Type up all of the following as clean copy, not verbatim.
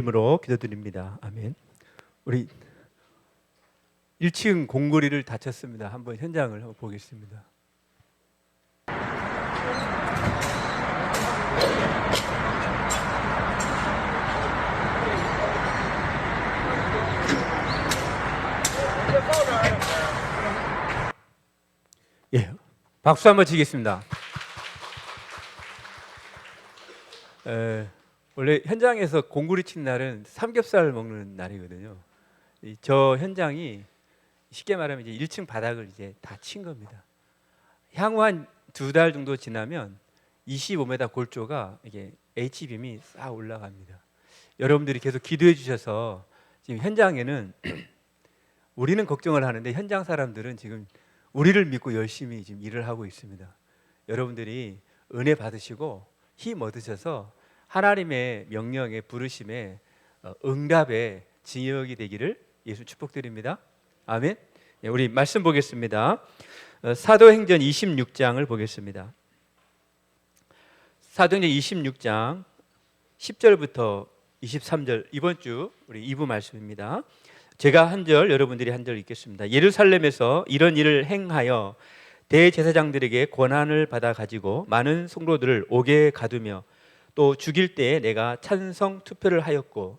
이름으로 기도드립니다. 아멘. 우리 1층 공고리를 다쳤습니다. 한번 현장을 한번 보겠습니다. 예, 박수 한번 치겠습니다. 원래 현장에서 공구리 친 날은 삼겹살 먹는 날이거든요. 저 현장이 쉽게 말하면 이제 1층 바닥을 이제 다 친 겁니다. 향후 한 2달 정도 지나면 25m 골조가 이게 H빔이 싹 올라갑니다. 여러분들이 계속 기도해 주셔서 지금 현장에는 우리는 걱정을 하는데 현장 사람들은 지금 우리를 믿고 열심히 지금 일을 하고 있습니다. 여러분들이 은혜 받으시고 힘 얻으셔서 하나님의 명령에 부르심에 응답의 진역이 되기를 예수 축복드립니다. 아멘. 우리 말씀 보겠습니다. 사도행전 26장을 보겠습니다. 사도행전 26장 10절부터 23절 이번 주 우리 2부 말씀입니다. 제가 한 절, 여러분들이 한 절 읽겠습니다. 예루살렘에서 이런 일을 행하여 대제사장들에게 권한을 받아 가지고 많은 성도들을 옥에 가두며 또 죽일 때에 내가 찬성 투표를 하였고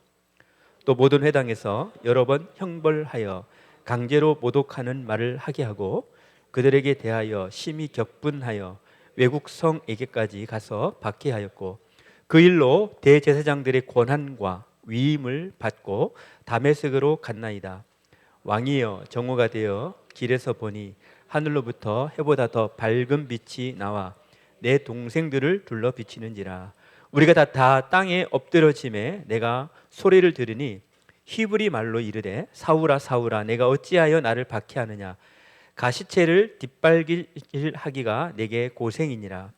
또 모든 회당에서 여러 번 형벌하여 강제로 모독하는 말을 하게 하고 그들에게 대하여 심히 격분하여 외국 성에게까지 가서 박해하였고 그 일로 대제사장들의 권한과 위임을 받고 다메섹으로 갔나이다. 왕이여 정오가 되어 길에서 보니 하늘로부터 해보다 더 밝은 빛이 나와 내 동생들을 둘러 비치는지라. 우리가 다 땅에 엎드러짐에 내가 소리를 들으니 히브리 말로 이르되 사울아 사울아 내가 어찌하여 나를 박해하느냐. 가시체를 뒷발질하기가 내게 고생이니라.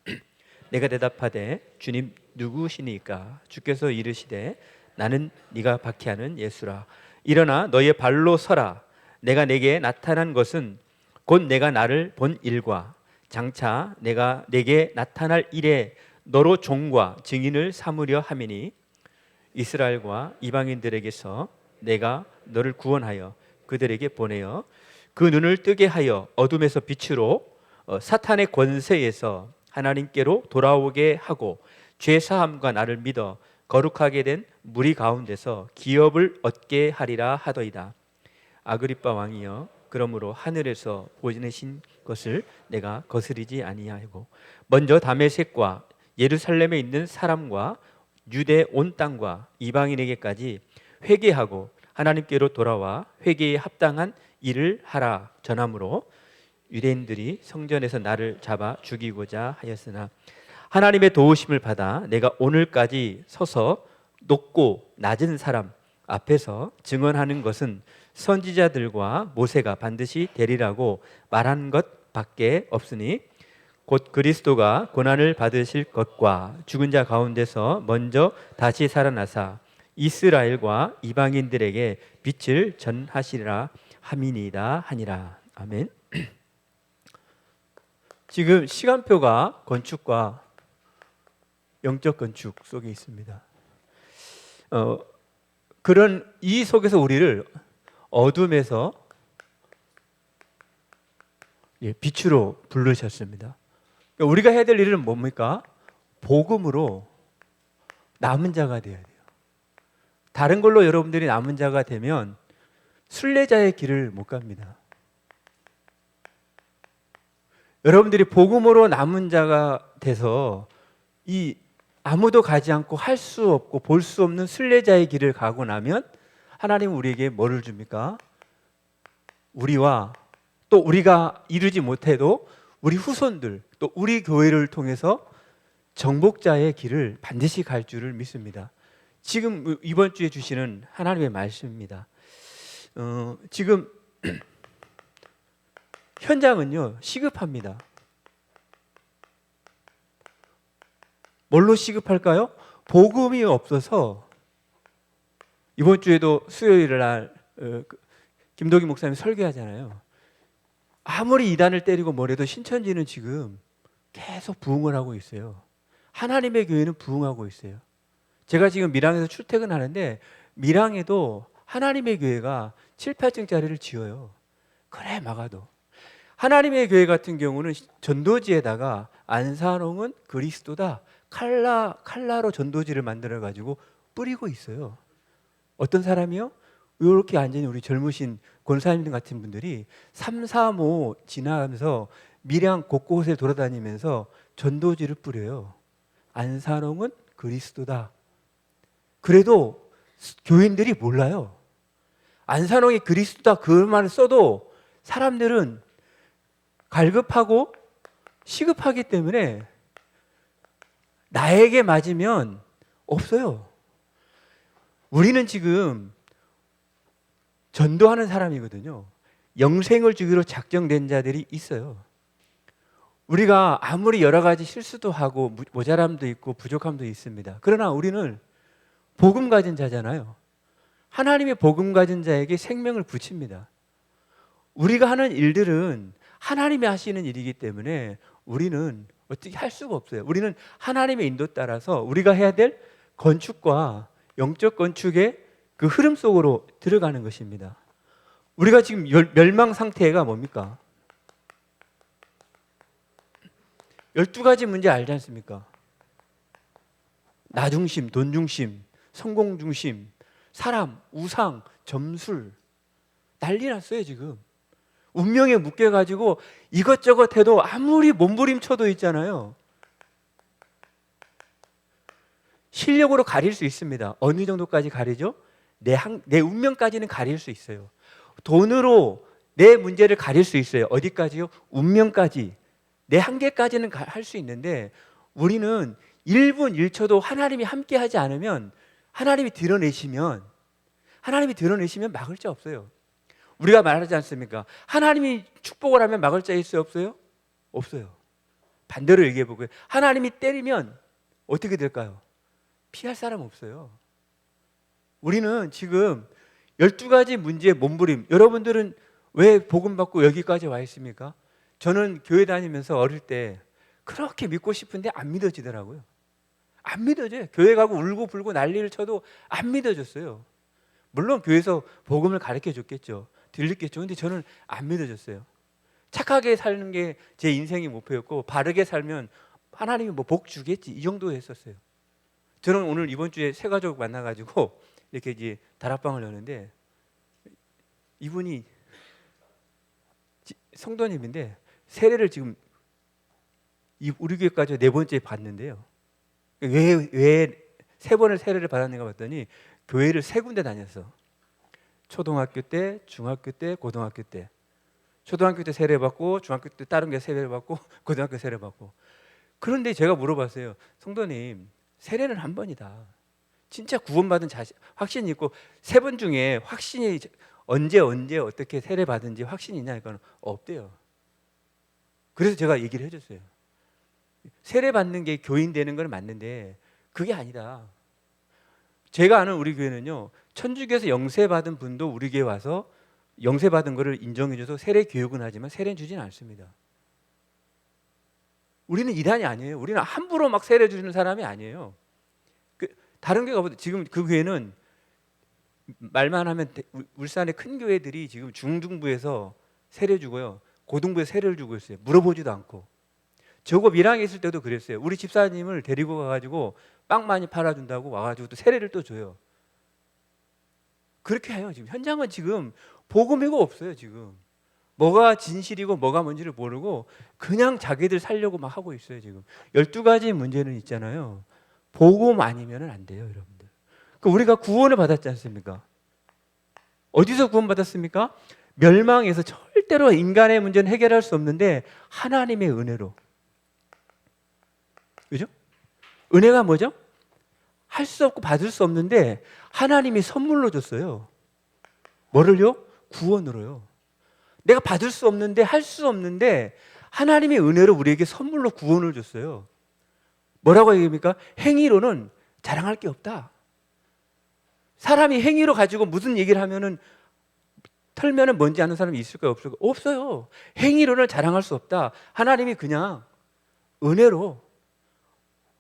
내가 대답하되 주님 누구시니까? 주께서 이르시되 나는 네가 박해하는 예수라. 일어나 너의 발로 서라. 내가 내게 나타난 것은 곧 내가 나를 본 일과 장차 내가 내게 나타날 일에 너로 종과 증인을 삼으려 함이니 이스라엘과 이방인들에게서 내가 너를 구원하여 그들에게 보내어 그 눈을 뜨게 하여 어둠에서 빛으로 사탄의 권세에서 하나님께로 돌아오게 하고 죄사함과 나를 믿어 거룩하게 된 무리 가운데서 기업을 얻게 하리라 하더이다. 아그리빠 왕이여 그러므로 하늘에서 보내신 것을 내가 거스르지 아니하고 먼저 다메섹과 예루살렘에 있는 사람과 유대 온 땅과 이방인에게까지 회개하고 하나님께로 돌아와 회개에 합당한 일을 하라 전함으로 유대인들이 성전에서 나를 잡아 죽이고자 하였으나 하나님의 도우심을 받아 내가 오늘까지 서서 높고 낮은 사람 앞에서 증언하는 것은 선지자들과 모세가 반드시 되리라고 말한 것밖에 없으니 곧 그리스도가 고난을 받으실 것과 죽은 자 가운데서 먼저 다시 살아나사 이스라엘과 이방인들에게 빛을 전하시리라 함이니이다 하니라. 아멘. 지금 시간표가 건축과 영적 건축 속에 있습니다. 그런 이 속에서 우리를 어둠에서 빛으로 부르셨습니다. 우리가 해야 될 일은 뭡니까? 복음으로 남은 자가 되어야 돼요. 다른 걸로 여러분들이 남은 자가 되면 순례자의 길을 못 갑니다. 여러분들이 복음으로 남은 자가 돼서 이 아무도 가지 않고 할 수 없고 볼 수 없는 순례자의 길을 가고 나면 하나님은 우리에게 뭐를 줍니까? 우리와 또 우리가 이루지 못해도 우리 후손들 또 우리 교회를 통해서 정복자의 길을 반드시 갈 줄을 믿습니다. 지금 이번 주에 주시는 하나님의 말씀입니다. 지금 현장은요 시급합니다. 뭘로 시급할까요? 복음이 없어서 이번 주에도 수요일 날 김도기 목사님 설교하잖아요. 아무리 이단을 때리고 뭐래도 신천지는 지금 계속 부흥을 하고 있어요. 하나님의 교회는 부흥하고 있어요. 제가 지금 밀양에서 출퇴근하는데 밀양에도 하나님의 교회가 7, 8층짜리를 지어요. 그래 막아도. 하나님의 교회 같은 경우는 전도지에다가 안산홍은 그리스도다. 칼라로 전도지를 만들어 가지고 뿌리고 있어요. 어떤 사람이요? 이렇게 앉은 우리 젊으신 권사님 같은 분들이 3, 4, 5 지나가면서 밀양 곳곳에 돌아다니면서 전도지를 뿌려요. 안산홍은 그리스도다. 그래도 교인들이 몰라요. 안산홍이 그리스도다 그 말을 써도 사람들은 갈급하고 시급하기 때문에 나에게 맞으면 없어요. 우리는 지금 전도하는 사람이거든요. 영생을 주기로 작정된 자들이 있어요. 우리가 아무리 여러 가지 실수도 하고 모자람도 있고 부족함도 있습니다. 그러나 우리는 복음 가진 자잖아요. 하나님의 복음 가진 자에게 생명을 붙입니다. 우리가 하는 일들은 하나님이 하시는 일이기 때문에 우리는 어떻게 할 수가 없어요. 우리는 하나님의 인도 따라서 우리가 해야 될 건축과 영적 건축의 그 흐름 속으로 들어가는 것입니다. 우리가 지금 멸망 상태가 뭡니까? 12가지 문제 알지 않습니까? 나 중심, 돈 중심, 성공 중심, 사람, 우상, 점술 난리 났어요 지금. 운명에 묶여가지고 이것저것 해도 아무리 몸부림쳐도 있잖아요. 실력으로 가릴 수 있습니다. 어느 정도까지 가리죠? 내 운명까지는 가릴 수 있어요. 돈으로 내 문제를 가릴 수 있어요. 어디까지요? 운명까지. 내 한계까지는 할 수 있는데 우리는 1분 1초도 하나님이 함께 하지 않으면 하나님이 드러내시면 막을 자 없어요. 우리가 말하지 않습니까? 하나님이 축복을 하면 막을 자 있어요? 없어요? 없어요. 반대로 얘기해 보고요. 하나님이 때리면 어떻게 될까요? 피할 사람 없어요. 우리는 지금 12가지 문제의 몸부림. 여러분들은 왜 복음 받고 여기까지 와 있습니까? 저는 교회 다니면서 어릴 때 그렇게 믿고 싶은데 안 믿어지더라고요. 안 믿어져요. 교회 가고 울고 불고 난리를 쳐도 안 믿어졌어요. 물론 교회에서 복음을 가르쳐 줬겠죠. 들렸겠죠. 근데 저는 안 믿어졌어요. 착하게 사는 게 제 인생의 목표였고 바르게 살면 하나님이 뭐 복 주겠지 이 정도 했었어요. 저는 오늘 이번 주에 새 가족 만나가지고 이렇게 이제 다락방을 여는데 이분이 성도님인데 세례를 지금 우리 교회까지 4번째 받는데요. 왜 3번을 세례를 받았는가 봤더니 교회를 3군데 다녔어. 초등학교 때, 중학교 때, 고등학교 때. 초등학교 때 세례 받고 중학교 때 다른 게 세례 받고 고등학교 세례 받고. 그런데 제가 물어봤어요. 성도님 세례는 한 번이다. 진짜 구원받은 확신이 있고 3번 중에 확신이 언제 어떻게 세례 받은지 확신이 있냐 이거는 없대요. 그래서 제가 얘기를 해줬어요. 세례 받는 게 교인 되는 건 맞는데 그게 아니다. 제가 아는 우리 교회는요, 천주교에서 영세 받은 분도 우리 교회 와서 영세 받은 거를 인정해줘서 세례 교육은 하지만 세례는 주지는 않습니다. 우리는 이단이 아니에요. 우리는 함부로 막 세례 주는 사람이 아니에요. 다른 교회 가보세요. 지금 그 교회는 말만 하면 울산의 큰 교회들이 지금 중등부에서 세례 주고요, 고등부에 세례를 주고 있어요. 물어보지도 않고. 저거 밀양에 있을 때도 그랬어요. 우리 집사님을 데리고 가가지고 빵 많이 팔아준다고 와가지고 또 세례를 또 줘요. 그렇게 해요. 지금 현장은 지금 복음이고 없어요. 지금 뭐가 진실이고 뭐가 뭔지를 모르고 그냥 자기들 살려고 막 하고 있어요. 지금 12가지 문제는 있잖아요. 복음 아니면 안 돼요, 여러분들. 우리가 구원을 받았지 않습니까? 어디서 구원받았습니까? 멸망에서. 절대로 인간의 문제는 해결할 수 없는데 하나님의 은혜로. 그죠? 은혜가 뭐죠? 할 수 없고 받을 수 없는데 하나님이 선물로 줬어요. 뭐를요? 구원으로요. 내가 받을 수 없는데 할 수 없는데 하나님의 은혜로 우리에게 선물로 구원을 줬어요. 뭐라고 얘기합니까? 행위로는 자랑할 게 없다. 사람이 행위로 가지고 무슨 얘기를 하면은 털면은 뭔지 아는 사람이 있을까요? 없을까요? 없어요. 행위로는 자랑할 수 없다. 하나님이 그냥 은혜로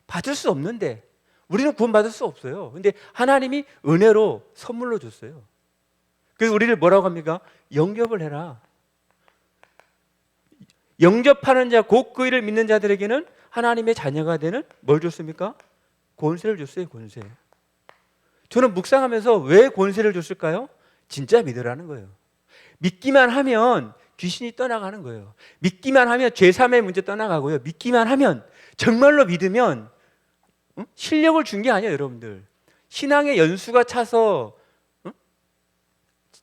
받을 수 없는데 우리는 구원받을 수 없어요. 근데 하나님이 은혜로 선물로 줬어요. 그래서 우리를 뭐라고 합니까? 영접을 해라. 영접하는 자, 곧 그 일을 믿는 자들에게는 하나님의 자녀가 되는 뭘 줬습니까? 권세를 줬어요. 권세. 저는 묵상하면서 왜 권세를 줬을까요? 진짜 믿으라는 거예요. 믿기만 하면 귀신이 떠나가는 거예요. 믿기만 하면 죄3의 문제 떠나가고요. 믿기만 하면, 정말로 믿으면 실력을 준 게 아니에요. 여러분들, 신앙의 연수가 차서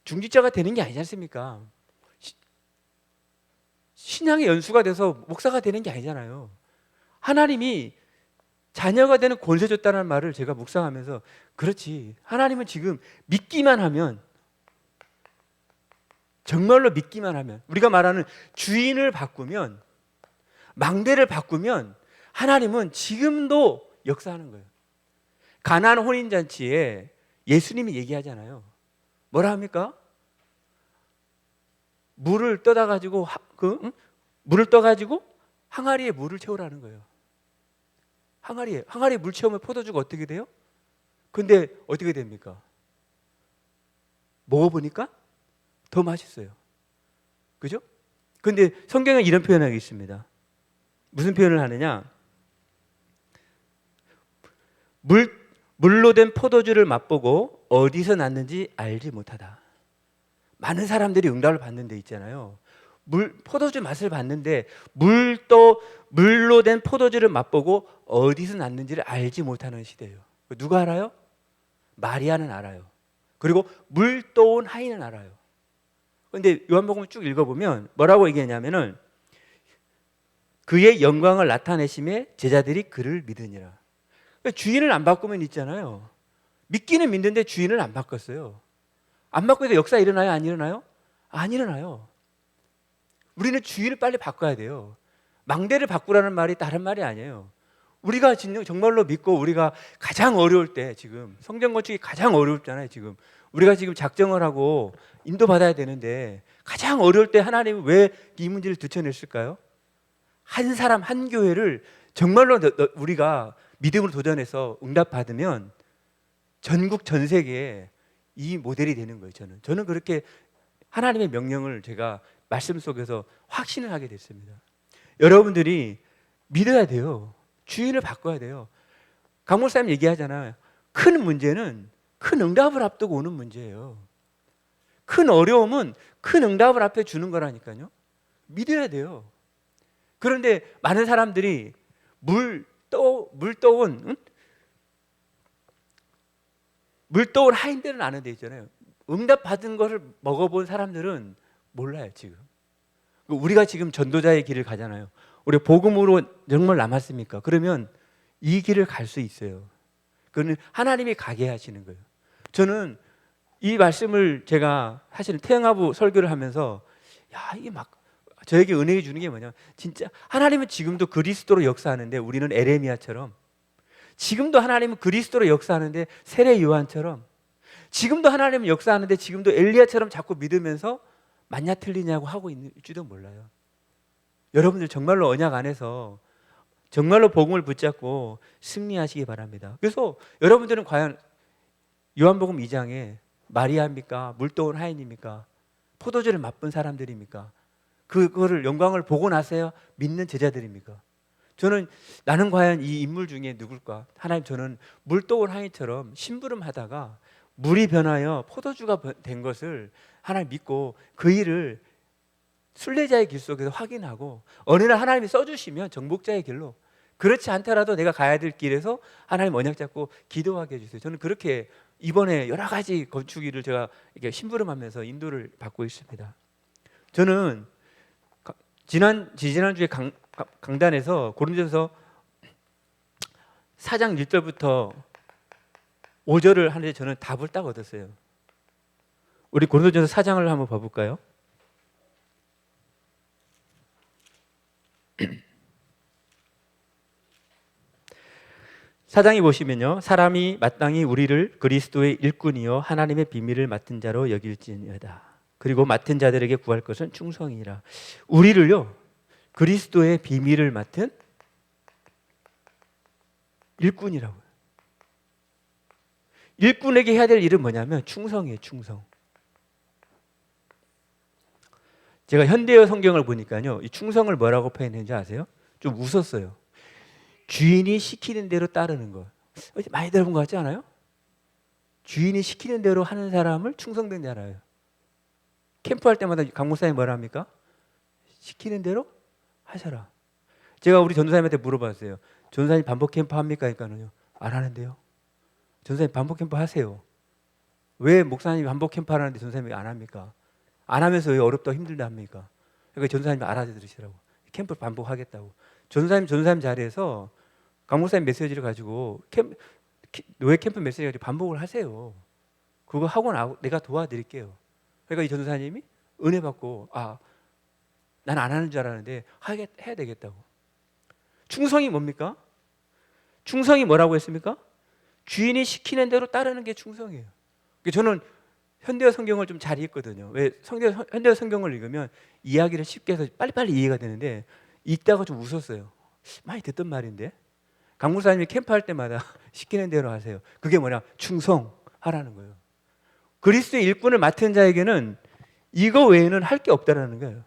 중직자가 되는 게 아니지 않습니까? 신앙의 연수가 돼서 목사가 되는 게 아니잖아요. 하나님이 자녀가 되는 권세 줬다는 말을 제가 묵상하면서, 그렇지, 하나님은 지금 믿기만 하면, 정말로 믿기만 하면, 우리가 말하는 주인을 바꾸면, 망대를 바꾸면 하나님은 지금도 역사하는 거예요. 가나안 혼인잔치에 예수님이 얘기하잖아요. 뭐라 합니까? 물을 떠다 가지고 물을 떠 가지고 항아리에 물을 채우라는 거예요. 항아리에 물 채우면 포도주가 어떻게 돼요? 근데 어떻게 됩니까? 먹어보니까 더 맛있어요. 그죠? 근데 성경에 이런 표현이 있습니다. 무슨 표현을 하느냐? 물로 된 포도주를 맛보고 어디서 났는지 알지 못하다. 많은 사람들이 응답을 받는 데 있잖아요. 포도주 맛을 봤는데 물로 된 포도주를 맛보고 어디서 났는지를 알지 못하는 시대예요. 누가 알아요? 마리아는 알아요. 그리고 물 떠온 하인은 알아요. 그런데 요한복음을 쭉 읽어보면 뭐라고 얘기하냐면은, 그의 영광을 나타내심에 제자들이 그를 믿으니라. 그러니까 주인을 안 바꾸면 있잖아요. 믿기는 믿는데 주인을 안 바꿨어요. 안 바꾸니까 역사 일어나요? 안 일어나요? 안 일어나요. 우리는 주인을 빨리 바꿔야 돼요. 망대를 바꾸라는 말이 다른 말이 아니에요. 우리가 정말로 믿고, 우리가 가장 어려울 때, 지금 성전 건축이 가장 어렵잖아요. 지금 우리가 지금 작정을 하고 인도받아야 되는데, 가장 어려울 때 하나님은 왜 이 문제를 들춰냈을까요? 한 사람, 한 교회를 정말로 우리가 믿음으로 도전해서 응답받으면 전국 전 세계에 이 모델이 되는 거예요. 저는 그렇게 하나님의 명령을 제가 말씀 속에서 확신을 하게 됐습니다. 여러분들이 믿어야 돼요. 주인을 바꿔야 돼요. 강 목사님 얘기하잖아요. 큰 문제는 큰 응답을 앞두고 오는 문제예요. 큰 어려움은 큰 응답을 앞에 주는 거라니까요. 믿어야 돼요. 그런데 많은 사람들이 물 떠온 하인들은 아는 데 있잖아요. 응답 받은 것을 먹어본 사람들은 몰라요. 지금 우리가 지금 전도자의 길을 가잖아요. 우리 복음으로 정말 남았습니까? 그러면 이 길을 갈 수 있어요. 그거는 하나님이 가게 하시는 거예요. 저는 이 말씀을 제가 사실은 태영아부 설교를 하면서, 이게 막 저에게 은혜 주는 게 뭐냐, 진짜 하나님은 지금도 그리스도로 역사하는데, 우리는 에레미야처럼, 지금도 하나님은 그리스도로 역사하는데 세례 요한처럼, 지금도 하나님은 역사하는데 지금도 엘리야처럼 자꾸 믿으면서 맞냐 틀리냐고 하고 있을지도 몰라요. 여러분들 정말로 언약 안에서 정말로 복음을 붙잡고 승리하시기 바랍니다. 그래서 여러분들은 과연 요한복음 2장에 마리아입니까? 물떠온 하인입니까? 포도주를 맛본 사람들입니까? 그거를 영광을 보고 나서야 믿는 제자들입니까? 나는 과연 이 인물 중에 누굴까? 하나님, 저는 물떠온 하인처럼 심부름하다가 물이 변하여 포도주가 된 것을 하나님 믿고 그 일을 순례자의 길 속에서 확인하고, 어느 날 하나님이 써주시면 정복자의 길로, 그렇지 않더라도 내가 가야 될 길에서 하나님 언약 잡고 기도하게 해주세요. 저는 그렇게 이번에 여러 가지 건축일을 제가 이렇게 심부름하면서 인도를 받고 있습니다. 저는 지난주에 강단에서 고린도전서 4장 1절부터 5절을 하는데 저는 답을 딱 얻었어요. 우리 고린도전서 4장을 한번 봐볼까요? 4장에 보시면요, 사람이 마땅히 우리를 그리스도의 일꾼이요 하나님의 비밀을 맡은 자로 여길지니어다. 그리고 맡은 자들에게 구할 것은 충성이라. 우리를요, 그리스도의 비밀을 맡은 일꾼이라고요. 일꾼에게 해야 될 일은 뭐냐면 충성이에요. 충성. 제가 현대어 성경을 보니까요, 이 충성을 뭐라고 표현했는지 아세요? 좀 웃었어요. 주인이 시키는 대로 따르는 것. 많이 들어본 것 같지 않아요? 주인이 시키는 대로 하는 사람을 충성된 자라요. 캠프할 때마다 강 목사님이 뭐라 합니까? 시키는 대로 하셔라. 제가 우리 전도사님한테 물어봤어요. 전도사님 반복 캠프 합니까? 그러니까는요, 안 하는데요. 전도사님 반복 캠프 하세요. 왜 목사님이 반복 캠프 하라는데 전도사님이 안 합니까? 안 하면서 왜 어렵다고 힘들다 합니까? 그러니까 전도사님이 알아들으시라고. 캠프 반복하겠다고. 전도사님 자리에서 강 목사님 메시지를 가지고 노예 캠프 메시지 가지고 반복을 하세요. 그거 하고 내가 도와드릴게요. 그러니까 이 전도사님이 은혜 받고, 난 안 하는 줄 알았는데 해야 되겠다고. 충성이 뭡니까? 충성이 뭐라고 했습니까? 주인이 시키는 대로 따르는 게 충성이에요. 저는 현대어 성경을 좀 잘 읽거든요. 왜 현대어 성경을 읽으면 이야기를 쉽게 해서 빨리빨리 이해가 되는데, 읽다가 좀 웃었어요. 많이 듣던 말인데, 강 목사님이 캠프할 때마다 시키는 대로 하세요. 그게 뭐냐? 충성하라는 거예요. 그리스도의 일꾼을 맡은 자에게는 이거 외에는 할 게 없다라는 거예요.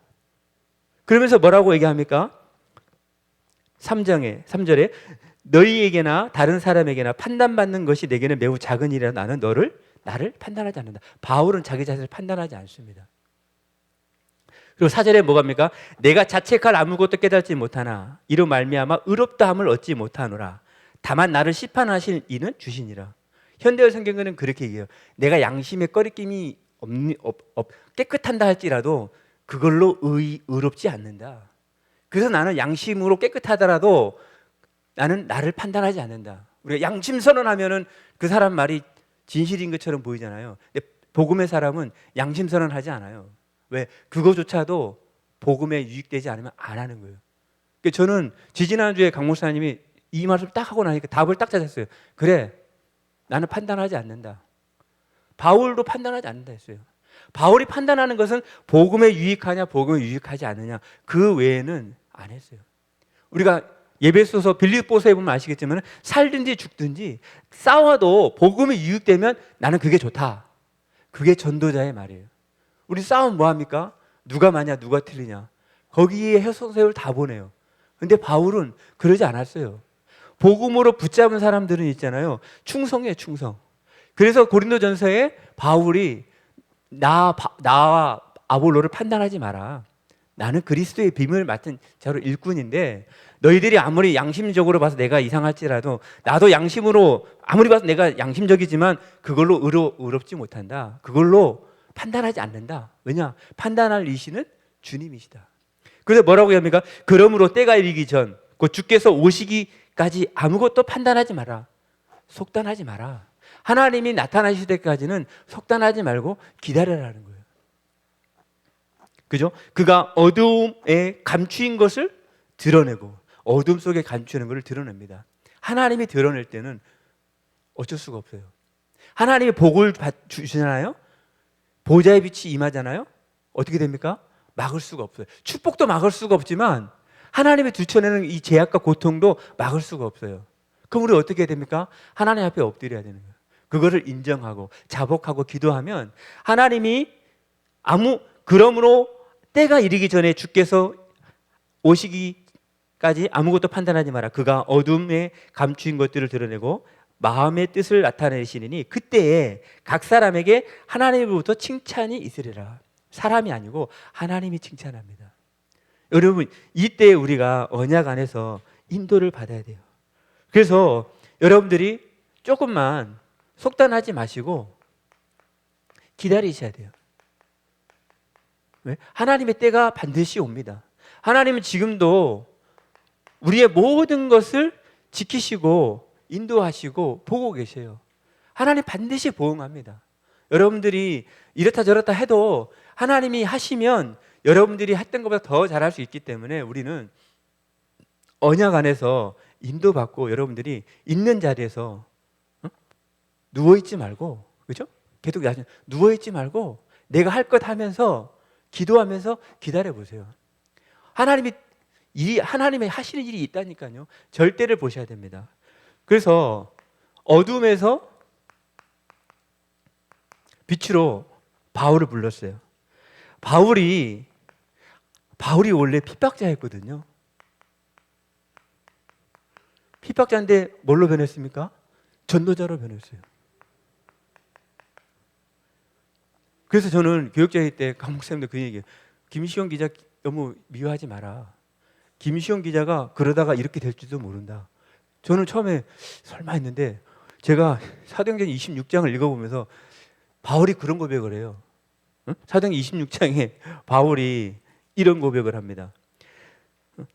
그러면서 뭐라고 얘기합니까? 3절에 너희에게나 다른 사람에게나 판단받는 것이 내게는 매우 작은 일이라 나는 나를 판단하지 않는다. 바울은 자기 자신을 판단하지 않습니다. 그리고 4절에 뭐갑니까? 내가 자책할 아무것도 깨닫지 못하나 이로 말미암아 의롭다함을 얻지 못하노라. 다만 나를 심판하실 이는 주시니라. 현대어 성경은 그렇게 얘기해요. 내가 양심에 꺼리낌이 깨끗한다 할지라도 그걸로 의롭지 않는다. 그래서 나는 양심으로 깨끗하더라도 나는 나를 판단하지 않는다. 우리가 양심 선언하면은 그 사람 말이 진실인 것처럼 보이잖아요. 근데 복음의 사람은 양심 선언하지 않아요. 왜? 그거조차도 복음에 유익되지 않으면 안 하는 거예요. 그러니까 저는 지지난주에 강 목사님이 이 말씀 딱 하고 나니까 답을 딱 찾았어요. 그래, 나는 판단하지 않는다. 바울도 판단하지 않는다 했어요. 바울이 판단하는 것은 복음에 유익하냐 복음에 유익하지 않느냐, 그 외에는 안 했어요. 우리가 예배소서 빌립보서에 보면 아시겠지만 살든지 죽든지 싸워도 복음이 유익되면 나는 그게 좋다. 그게 전도자의 말이에요. 우리 싸움 뭐합니까? 누가 맞냐 누가 틀리냐, 거기에 해석세를 다 보내요. 근데 바울은 그러지 않았어요. 복음으로 붙잡은 사람들은 있잖아요, 충성이에요. 충성. 그래서 고린도전서에 바울이 나와 아볼로를 판단하지 마라. 나는 그리스도의 비밀을 맡은 자로 일꾼인데 너희들이 아무리 양심적으로 봐서 내가 이상할지라도 나도 양심으로 아무리 봐서 내가 양심적이지만 그걸로 의롭지 못한다. 그걸로 판단하지 않는다. 왜냐? 판단할 이시는 주님이시다. 그래서 뭐라고 합니까? 그러므로 때가 이르기 전 곧 주께서 오시기까지 아무것도 판단하지 마라. 속단하지 마라. 하나님이 나타나실 때까지는 속단하지 말고 기다려라는 거예요. 그죠? 그가 어두움에 감추인 것을 드러내고 어둠 속에 감추는 것을 드러냅니다. 하나님이 드러낼 때는 어쩔 수가 없어요. 하나님이 복을 주시잖아요. 보좌의 빛이 임하잖아요. 어떻게 됩니까? 막을 수가 없어요. 축복도 막을 수가 없지만 하나님이 주쳐내는 이 제약과 고통도 막을 수가 없어요. 그럼 우리 어떻게 해야 됩니까? 하나님 앞에 엎드려야 되는 거예요. 그거를 인정하고 자복하고 기도하면 하나님이 그러므로 때가 이르기 전에 주께서 오시기까지 아무것도 판단하지 마라. 그가 어둠에 감추인 것들을 드러내고 마음의 뜻을 나타내시니 그때에 각 사람에게 하나님으로부터 칭찬이 있으리라. 사람이 아니고 하나님이 칭찬합니다. 여러분, 이때 우리가 언약 안에서 인도를 받아야 돼요. 그래서 여러분들이 조금만 속단하지 마시고 기다리셔야 돼요. 왜? 하나님의 때가 반드시 옵니다. 하나님은 지금도 우리의 모든 것을 지키시고 인도하시고 보고 계세요. 하나님 반드시 보응합니다. 여러분들이 이렇다 저렇다 해도 하나님이 하시면 여러분들이 했던 것보다 더 잘할 수 있기 때문에 우리는 언약 안에서 인도받고 여러분들이 있는 자리에서 누워있지 말고, 그죠? 계속 누워있지 말고 내가 할 것 하면서 기도하면서 기다려보세요. 하나님이 하시는 일이 있다니까요. 절대를 보셔야 됩니다. 그래서 어둠에서 빛으로 바울을 불렀어요. 바울이 원래 핍박자였거든요. 핍박자인데 뭘로 변했습니까? 전도자로 변했어요. 그래서 저는 교육자회 때 감독쌤도 그 얘기해요. 김시영 기자 너무 미워하지 마라. 김시영 기자가 그러다가 이렇게 될지도 모른다. 저는 처음에 설마 했는데 제가 사도행전 26장을 읽어보면서 바울이 그런 고백을 해요. 사도행전 26장에 바울이 이런 고백을 합니다.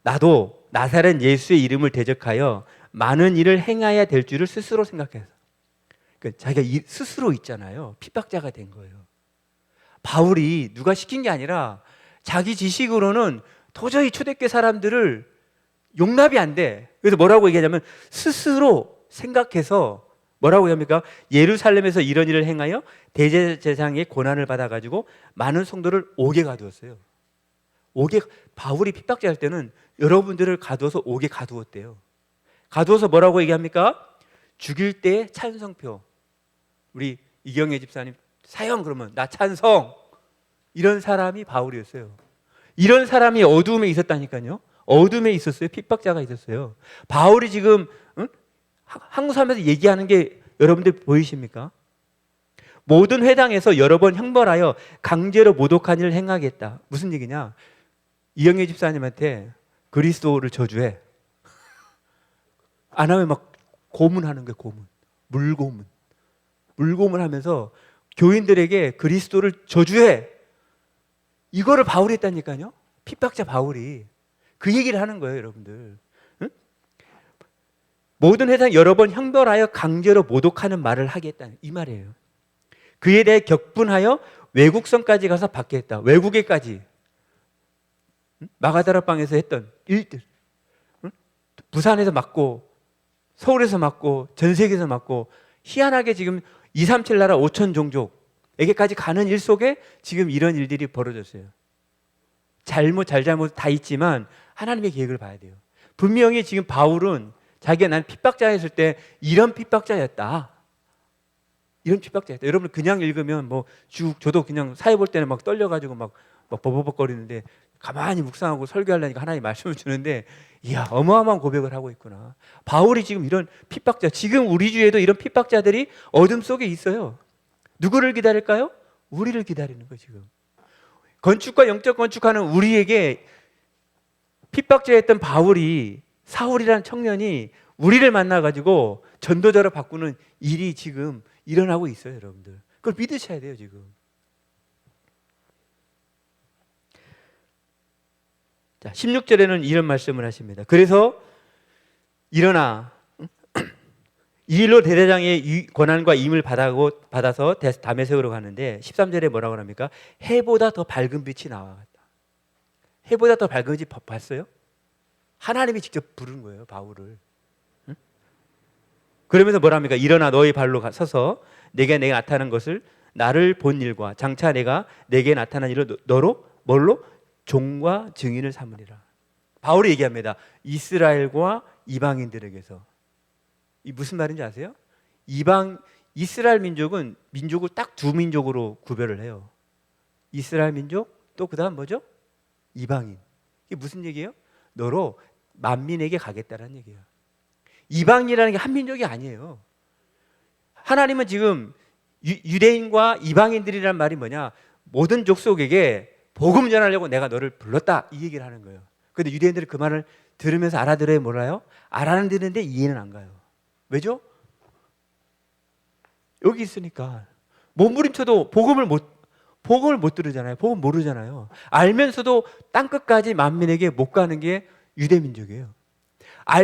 나도 나사렛 예수의 이름을 대적하여 많은 일을 행해야 될 줄을 스스로 생각해서. 그러니까 자기가 스스로 있잖아요. 핍박자가 된 거예요. 바울이 누가 시킨 게 아니라 자기 지식으로는 도저히 초대교회 사람들을 용납이 안 돼. 그래서 뭐라고 얘기하냐면 스스로 생각해서 뭐라고 합니까? 예루살렘에서 이런 일을 행하여 대제사장의 고난을 받아가지고 많은 성도를 옥에 가두었어요. 옥에, 바울이 핍박자할 때는 여러분들을 가두어서 옥에 가두었대요. 가두어서 뭐라고 얘기합니까? 죽일 때 찬성표. 우리 이경혜 집사님 사형 그러면 나 찬성. 이런 사람이 바울이었어요. 이런 사람이 어두움에 있었다니까요. 어둠에 있었어요. 핍박자가 있었어요. 바울이 지금 한국 사람에서 얘기하는 게 여러분들 보이십니까? 모든 회당에서 여러 번 형벌하여 강제로 모독한 일을 행하겠다. 무슨 얘기냐? 이영애 집사님한테 그리스도를 저주해. 안 하면 막 고문하는 거예요. 고문. 물고문. 물고문 하면서 교인들에게 그리스도를 저주해. 이거를 바울이 했다니까요. 핍박자 바울이. 그 얘기를 하는 거예요, 여러분들. 응? 모든 회당 여러 번 형벌하여 강제로 모독하는 말을 하겠다. 이 말이에요. 그에 대해 격분하여 외국성까지 가서 받게 했다. 외국에까지. 마가다락방에서 했던 일들. 부산에서 맞고 서울에서 맞고 전 세계에서 맞고 희한하게 지금 237 나라 5천 종족에게까지 가는 일 속에 지금 이런 일들이 벌어졌어요. 잘못 다 있지만 하나님의 계획을 봐야 돼요. 분명히 지금 바울은 자기가 난 핍박자였을 때 이런 핍박자였다. 이런 핍박자였다. 여러분 그냥 읽으면 뭐 저도 그냥 사회 볼 때는 막 떨려가지고 막 버벅버벅거리는데 가만히 묵상하고 설교하려니까 하나님 말씀을 주는데 이야 어마어마한 고백을 하고 있구나. 바울이 지금 이런 핍박자, 지금 우리 주위에도 이런 핍박자들이 어둠 속에 있어요. 누구를 기다릴까요? 우리를 기다리는 거예요 지금. 건축과 영적 건축하는 우리에게 핍박자였던 바울이, 사울이라는 청년이 우리를 만나가지고 전도자로 바꾸는 일이 지금 일어나고 있어요 여러분들. 그걸 믿으셔야 돼요 지금. 자, 16절에는 이런 말씀을 하십니다. 그래서 일어나 이 일로 대대장의 권한과 임을 받아서 다메섹으로 가는데 13절에 뭐라고 합니까? 해보다 더 밝은 빛이 나와갔다. 해보다 더 밝은 빛 봤어요? 하나님이 직접 부른 거예요 바울을. 응? 그러면서 뭐라 합니까? 일어나 너의 발로 서서 내가 나타난 것을 나를 본 일과 장차 내가 내게 나타난 일을 너로 뭘로? 종과 증인을 삼으리라. 바울이 얘기합니다. 이스라엘과 이방인들에게서. 이 무슨 말인지 아세요? 이스라엘 민족은 민족을 딱 두 민족으로 구별을 해요. 이스라엘 민족 또 그다음 뭐죠? 이방인. 이게 무슨 얘기예요? 너로 만민에게 가겠다라는 얘기예요. 이방인이라는 게 한 민족이 아니에요. 하나님은 지금 유대인과 이방인들이란 말이 뭐냐? 모든 족속에게 복음 전하려고 내가 너를 불렀다 이 얘기를 하는 거예요. 그런데 유대인들이 그 말을 들으면서 알아들어야 몰라요? 알아듣는데 이해는 안 가요. 왜죠? 여기 있으니까 몸부림쳐도 복음을 못 들으잖아요. 복음 모르잖아요. 알면서도 땅끝까지 만민에게 못 가는 게 유대 민족이에요.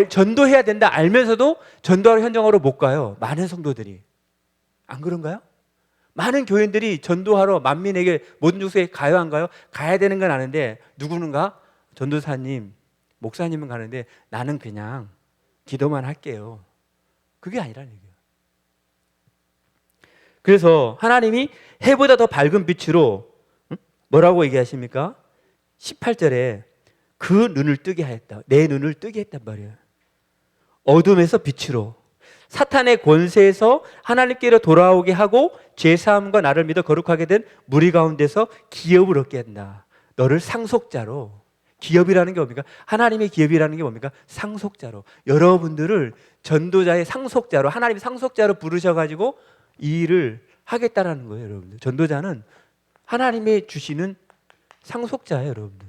전도해야 된다 알면서도 전도하러 현장으로 못 가요. 많은 성도들이. 안 그런가요? 많은 교인들이 전도하러 만민에게 모든 족속에 가요 안 가요? 가야 되는 건 아는데 누구는가? 전도사님, 목사님은 가는데 나는 그냥 기도만 할게요. 그게 아니라는 얘기예요. 그래서 하나님이 해보다 더 밝은 빛으로 뭐라고 얘기하십니까? 18절에 그 눈을 뜨게 하였다. 내 눈을 뜨게 했단 말이에요. 어둠에서 빛으로. 사탄의 권세에서 하나님께로 돌아오게 하고 죄사함과 나를 믿어 거룩하게 된 무리 가운데서 기업을 얻게 한다. 너를 상속자로, 기업이라는 게 뭡니까? 하나님의 기업이라는 게 뭡니까? 상속자로, 여러분들을 전도자의 상속자로, 하나님의 상속자로 부르셔가지고 이 일을 하겠다라는 거예요. 여러분들, 전도자는 하나님의 주시는 상속자예요. 여러분들,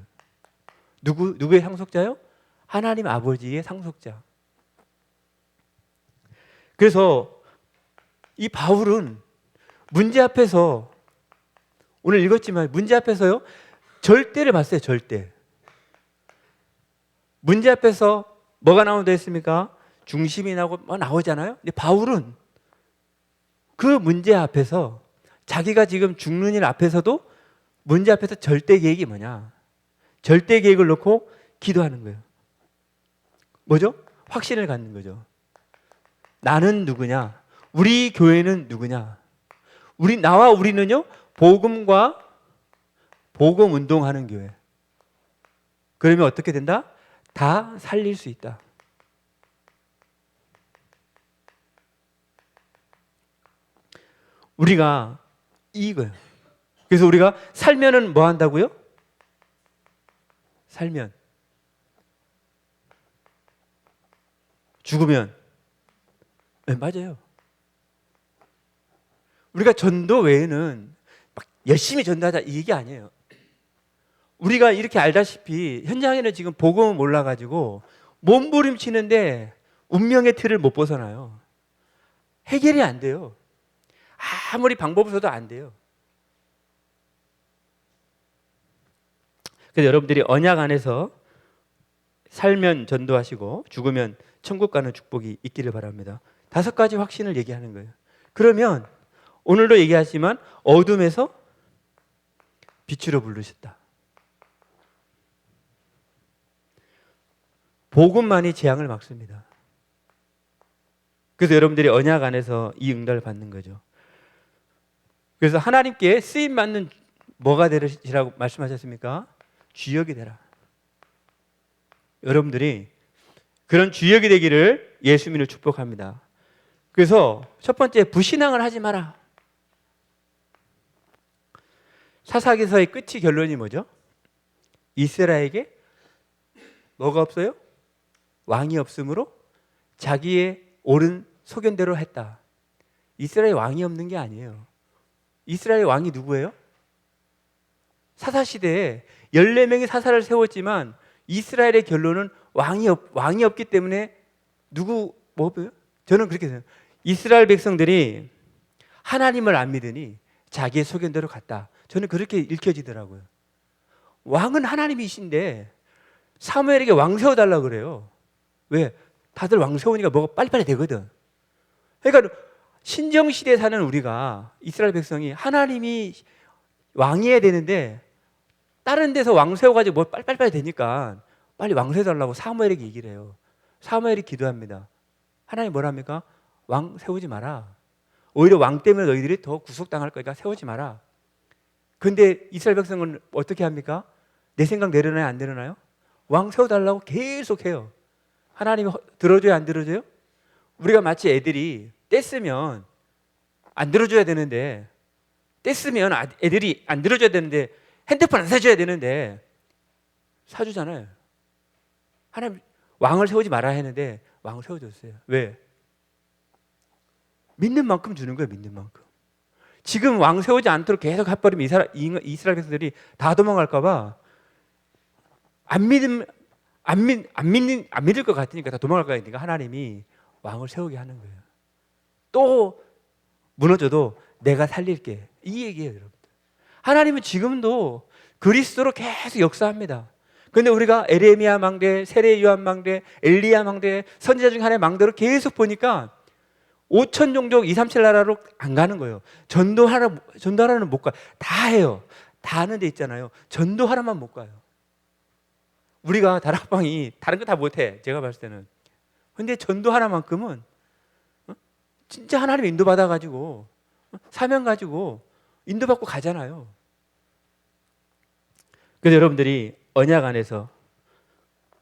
누구의 상속자요? 하나님 아버지의 상속자. 그래서 이 바울은 문제 앞에서, 오늘 읽었지만 문제 앞에서요, 절대를 봤어요. 절대. 문제 앞에서 뭐가 나온다 했습니까? 중심이 나오잖아요. 근데 바울은 그 문제 앞에서, 자기가 지금 죽는 일 앞에서도 문제 앞에서 절대 계획이 뭐냐? 절대 계획을 놓고 기도하는 거예요. 뭐죠? 확신을 갖는 거죠. 나는 누구냐? 우리 교회는 누구냐? 나와 우리는요, 복음과 복음 운동하는 교회. 그러면 어떻게 된다? 다 살릴 수 있다. 우리가 이거예요. 그래서 우리가 살면은 뭐 한다고요? 살면. 죽으면. 네, 맞아요. 우리가 전도 외에는 막 열심히 전도하자 이 얘기 아니에요. 우리가 이렇게 알다시피 현장에는 지금 복음을 몰라가지고 몸부림치는데 운명의 틀을 못 벗어나요. 해결이 안 돼요. 아무리 방법을 써도 안 돼요. 그래서 여러분들이 언약 안에서 살면 전도하시고 죽으면 천국 가는 축복이 있기를 바랍니다. 5가지 확신을 얘기하는 거예요. 그러면 오늘도 얘기하지만 어둠에서 빛으로 부르셨다. 복음만이 재앙을 막습니다. 그래서 여러분들이 언약 안에서 이 응답을 받는 거죠. 그래서 하나님께 쓰임 받는 뭐가 되시라고 말씀하셨습니까? 주역이 되라. 여러분들이 그런 주역이 되기를 예수님을 축복합니다. 그래서 첫 번째, 불신앙을 하지 마라. 사사기서의 끝이 결론이 뭐죠? 이스라엘에게 뭐가 없어요? 왕이 없으므로 자기의 옳은 소견대로 했다. 이스라엘 왕이 없는 게 아니에요. 이스라엘 왕이 누구예요? 사사시대에 14명의 사사를 세웠지만 이스라엘의 결론은 왕이 없기 때문에 뭐예요? 저는 그렇게 생각해요. 이스라엘 백성들이 하나님을 안 믿으니 자기의 소견대로 갔다. 저는 그렇게 읽혀지더라고요. 왕은 하나님이신데 사무엘에게 왕 세워달라고 그래요. 왜? 다들 왕 세우니까 뭐가 빨리빨리 되거든. 그러니까 신정시대에 사는 우리가, 이스라엘 백성이 하나님이 왕이어야 되는데 다른 데서 왕 세워가지고 뭐 빨리빨리 되니까 빨리 왕 세워달라고 사무엘에게 얘기를 해요. 사무엘이 기도합니다. 하나님 뭐랍니까? 왕 세우지 마라. 오히려 왕 때문에 너희들이 더 구속당할 거니까 세우지 마라. 근데 이스라엘 백성은 어떻게 합니까? 내 생각 내려나요? 안 내려나요? 왕 세워달라고 계속 해요. 하나님이 들어줘요? 안 들어줘요? 우리가 마치 애들이 떼쓰면 안 들어줘야 되는데, 떼쓰면 애들이 안 들어줘야 되는데, 핸드폰 안 사줘야 되는데 사주잖아요. 하나님 왕을 세우지 말아야 했는데 왕을 세워줬어요. 왜? 믿는 만큼 주는 거예요. 믿는 만큼. 지금 왕 세우지 않도록 계속 해버리면 이스라엘 백성들이 다 도망갈까 봐 안 믿을 것 같으니까 다 도망갈 것 같으니까 하나님이 왕을 세우게 하는 거예요. 또 무너져도 내가 살릴게. 이 얘기예요, 여러분. 하나님은 지금도 그리스도로 계속 역사합니다. 그런데 우리가 에레미야 망대, 세례 요한 망대, 엘리야 망대, 선지자 중 하나의 망대로 계속 보니까 5천 종족 2, 3, 7 나라로 안 가는 거예요. 전도하라는 못 가요. 다 해요. 다 하는 데 있잖아요. 전도하라만 못 가요. 우리가 다락방이 다른 거 다 못해. 제가 봤을 때는. 근데 전도하나만큼은 진짜 하나님 인도받아가지고 사명 가지고 인도받고 가잖아요. 그래서 여러분들이 언약 안에서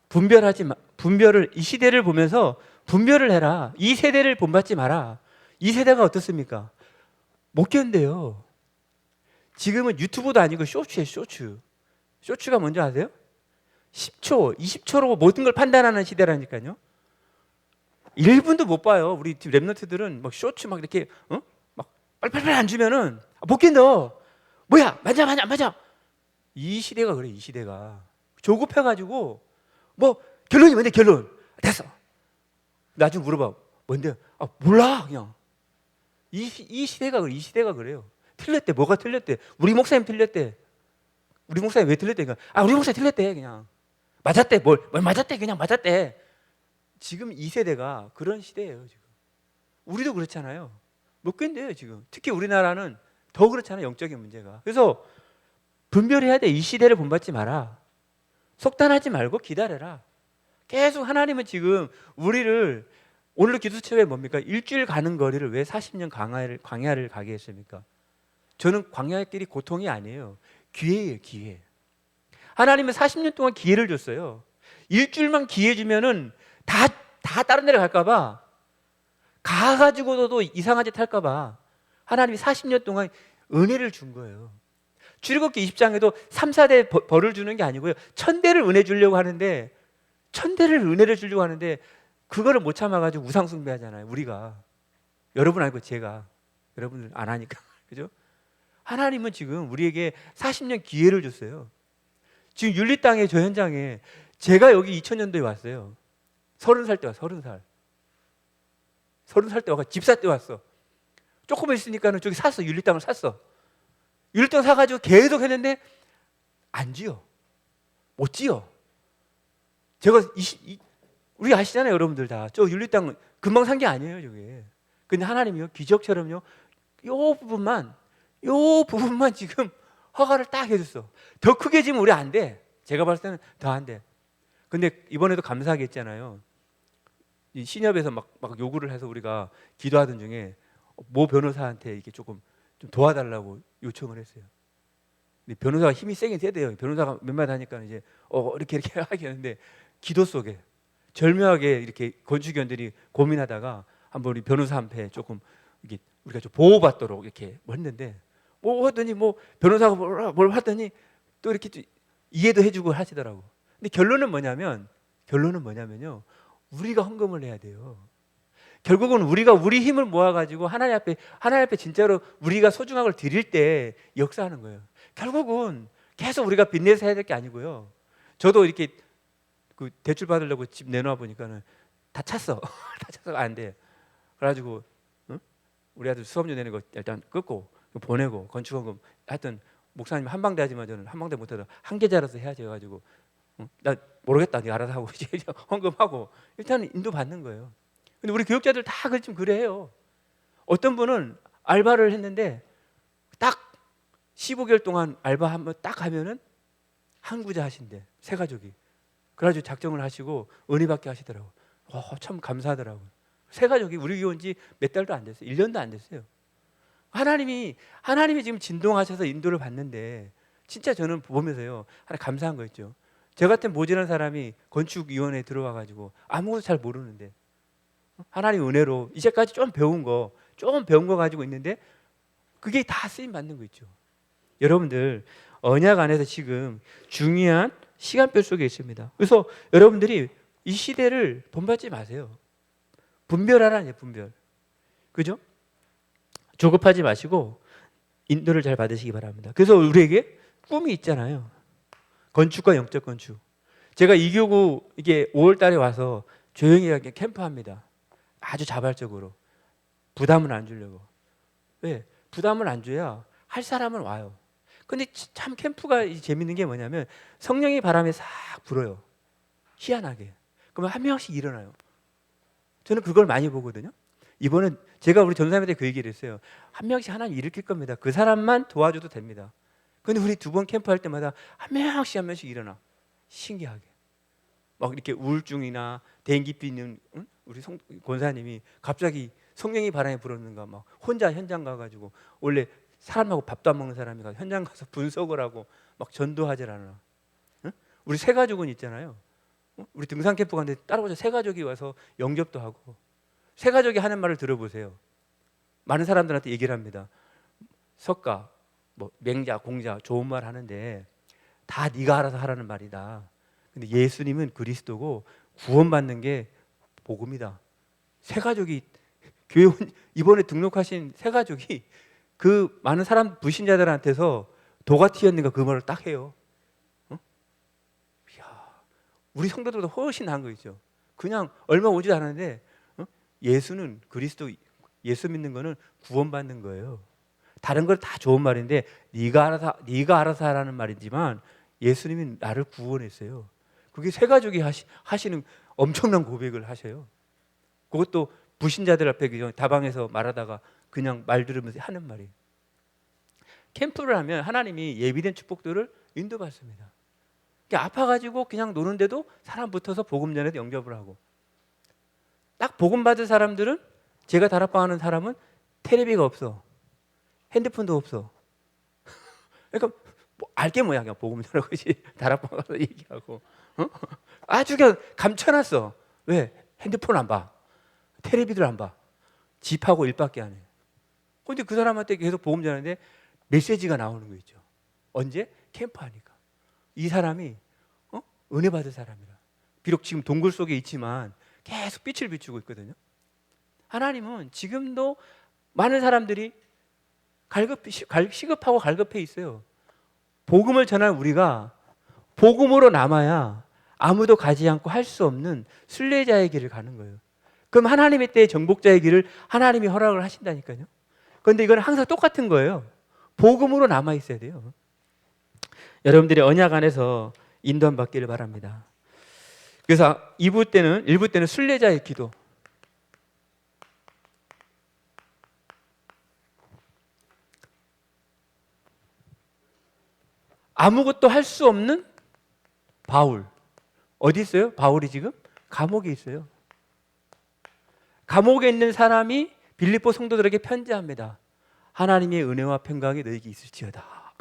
분별을 이 시대를 보면서 분별을 해라. 이 세대를 본받지 마라. 이 세대가 어떻습니까? 못 견뎌요. 지금은 유튜브도 아니고 쇼츠예요, 쇼츠. 쇼츠가 뭔지 아세요? 10초, 20초로 모든 걸 판단하는 시대라니까요. 1분도 못 봐요. 우리 랩런트들은 막 쇼츠 막 이렇게 막 빨리빨리 안 주면은 못 견뎌. 뭐야? 맞아, 맞아, 맞아. 이 시대가 그래, 이 시대가. 조급해가지고 뭐 결론이 뭔데, 결론. 됐어. 나중에 물어봐. 뭔데? 아, 몰라, 그냥. 이 시대가 그래, 이 시대가 그래요. 틀렸대. 뭐가 틀렸대? 우리 목사님 틀렸대. 우리 목사님 왜 틀렸대? 그러니까, 아, 우리 목사님 틀렸대, 그냥. 맞았대. 뭘 맞았대. 그냥 맞았대. 지금 이 세대가 그런 시대예요, 지금. 우리도 그렇잖아요. 못 견뎌요, 지금. 특히 우리나라는 더 그렇잖아요, 영적인 문제가. 그래서 분별해야 돼. 이 시대를 본받지 마라. 속단하지 말고 기다려라. 계속 하나님은 지금 우리를, 오늘 기도처에 뭡니까? 일주일 가는 거리를 왜 40년 광야를 가게 했습니까? 저는 광야의 길이 고통이 아니에요. 기회예요, 기회. 하나님은 40년 동안 기회를 줬어요. 일주일만 기회 주면은 다 다른 데로 갈까봐, 가가지고도 이상한 짓 할까봐 하나님이 40년 동안 은혜를 준 거예요. 출애굽기 20장에도 3, 4대 벌을 주는 게 아니고요, 1000대를 은혜 주려고 하는데, 1000대를 은혜를 주려고 하는데 그거를 못 참아가지고 우상 숭배하잖아요, 우리가. 여러분 알고 제가, 여러분들 안 하니까 그죠? 하나님은 지금 우리에게 40년 기회를 줬어요. 지금 윤리 땅의 저 현장에 제가 여기 2000년도에 왔어요. 30살 때 왔어. 30살. 30살 때 와서 집 살 때 왔어. 조금 있으니까는 저기 샀어. 윤리 땅을 샀어. 윤리 땅 사가지고 계속 했는데 안 지어. 못 지어. 제가 우리 아시잖아요, 여러분들 다. 저 윤리 땅 금방 산 게 아니에요, 저게. 근데 하나님이요, 기적처럼요, 요 부분만 지금 허가를 딱 해줬어. 더 크게 지면 우리 안 돼. 제가 봤을 때는 더 안 돼. 근데 이번에도 감사하게 했잖아요. 이 신협에서 막 요구를 해서 우리가 기도하던 중에 모 변호사한테 이렇게 조금 좀 도와달라고 요청을 했어요. 근데 변호사가 힘이 세긴 세대요. 변호사가 몇 마디 하니까 이제 이렇게 하게 하는데, 기도 속에 절묘하게 이렇게 건축위원들이 고민하다가 한번 우리 변호사한테 조금 이게 우리가 좀 보호받도록 이렇게 뭐 했는데, 뭐 하더니 뭐 변호사가 뭘 하더니 또 이렇게 또 이해도 해주고 하시더라고. 근데 결론은 뭐냐면요, 우리가 헌금을 해야 돼요. 결국은 우리가 우리 힘을 모아가지고 하나님 앞에 진짜로 우리가 소중한 걸 드릴 때 역사하는 거예요. 결국은 계속 우리가 빚내서 해야 될 게 아니고요. 저도 이렇게 그 대출 받으려고 집 내놓아 보니까는 다 찼어. 다 차서 안 돼. 그래가지고 우리 아들 수업료 내는 거 일단 끊고 보내고, 건축헌금 하여튼 목사님 한방대 하지만 저는 한방대 못해도 한 계좌라서 해야지 해가지고, 나 모르겠다, 네가 알아서 하고 이제 헌금하고 일단 인도 받는 거예요. 근데 우리 교육자들 다 좀 그래요. 어떤 분은 알바를 했는데 딱 15개월 동안 알바 한번 딱 하면은 한 구자 하신대, 세 가족이. 그래가지고 작정을 하시고 은혜 받게 하시더라고. 참 감사하더라고요. 세 가족이 우리 교회 온 지 몇 달도 안 됐어요. 1년도 안 됐어요. 하나님이 지금 진동하셔서 인도를 받는데, 진짜 저는 보면서요, 하나 감사한 거 있죠. 저 같은 모질한 사람이 건축위원회에 들어와가지고 아무것도 잘 모르는데 하나님 은혜로 이제까지 좀 배운 거 가지고 있는데 그게 다 쓰임 받는 거 있죠. 여러분들 언약 안에서 지금 중요한 시간표 속에 있습니다. 그래서 여러분들이 이 시대를 본받지 마세요. 분별하라는, 분별. 그죠? 조급하지 마시고 인도를 잘 받으시기 바랍니다. 그래서 우리에게 꿈이 있잖아요. 건축과 영적 건축. 제가 이교구 이게 5월 달에 와서 조용히 하게 캠프합니다. 아주 자발적으로. 부담을 안 주려고. 왜? 부담을 안 줘야 할 사람은 와요. 근데 참 캠프가 재밌는 게 뭐냐면 성령의 바람에 싹 불어요. 희한하게. 그러면 한 명씩 일어나요. 저는 그걸 많이 보거든요. 이번엔 제가 우리 전사님한테 그 얘기를 했어요. 한 명씩 하나님 일으킬 겁니다. 그 사람만 도와줘도 됩니다. 근데 우리 2번 캠프 할 때마다 한 명씩 일어나. 신기하게. 막 이렇게 우울증이나 대인기피 있는 우리 권사님이 갑자기 성령의 바람에 불었는가 막 혼자 현장 가가지고, 원래 사람하고 밥도 안 먹는 사람이 가서 현장 가서 분석을 하고 막 전도하질 않아. 우리 세 가족은 있잖아요. 우리 등산 캠프 갔는데 따라오자 새 가족이 와서 영접도 하고, 새 가족이 하는 말을 들어보세요. 많은 사람들한테 얘기를 합니다. 석가, 뭐 맹자, 공자 좋은 말 하는데 다 네가 알아서 하라는 말이다. 근데 예수님은 그리스도고 구원받는 게 복음이다. 새 가족이 교회 이번에 등록하신 새 가족이 그 많은 사람 불신자들한테서 도가 튀었는가 그 말을 딱 해요. 우리 성도들보다 훨씬 나은 거 있죠. 그냥 얼마 오지도 않았는데 예수는 그리스도, 예수 믿는 거는 구원받는 거예요. 다른 걸 다 좋은 말인데 네가 알아서 하라는 말이지만 예수님이 나를 구원했어요. 그게 새 가족이 하시는 엄청난 고백을 하셔요. 그것도 불신자들 앞에 다방에서 말하다가 그냥 말 들으면서 하는 말이에요. 캠프를 하면 하나님이 예비된 축복들을 인도받습니다. 아파가지고 그냥 노는데도 사람 붙어서 복음 전해서 영접을 하고, 딱 복음 받은 사람들은, 제가 다락방하는 사람은 텔레비가 없어, 핸드폰도 없어. 그러니까 뭐 알게 뭐야, 그냥 복음 전하고 다락방 가서 얘기하고, 아주 그냥 감춰놨어. 왜? 핸드폰 안 봐, 텔레비들 안 봐, 집하고 일밖에 안 해. 근데 그 사람한테 계속 복음 전하는데 메시지가 나오는 거 있죠. 언제? 캠프하니까. 이 사람이 은혜 받은 사람이라. 비록 지금 동굴 속에 있지만 계속 빛을 비추고 있거든요. 하나님은 지금도 많은 사람들이 시급하고 갈급해 있어요. 복음을 전할 우리가 복음으로 남아야 아무도 가지 않고 할 수 없는 순례자의 길을 가는 거예요. 그럼 하나님의 때의 정복자의 길을 하나님이 허락을 하신다니까요. 그런데 이건 항상 똑같은 거예요. 복음으로 남아 있어야 돼요. 여러분들이 언약 안에서 인도함 받기를 바랍니다. 그래서 1부 때는 순례자의 기도. 아무것도 할 수 없는 바울. 어디 있어요? 바울이 지금 감옥에 있어요. 감옥에 있는 사람이 빌립보 성도들에게 편지합니다. 하나님의 은혜와 평강이 너에게 있을지어다.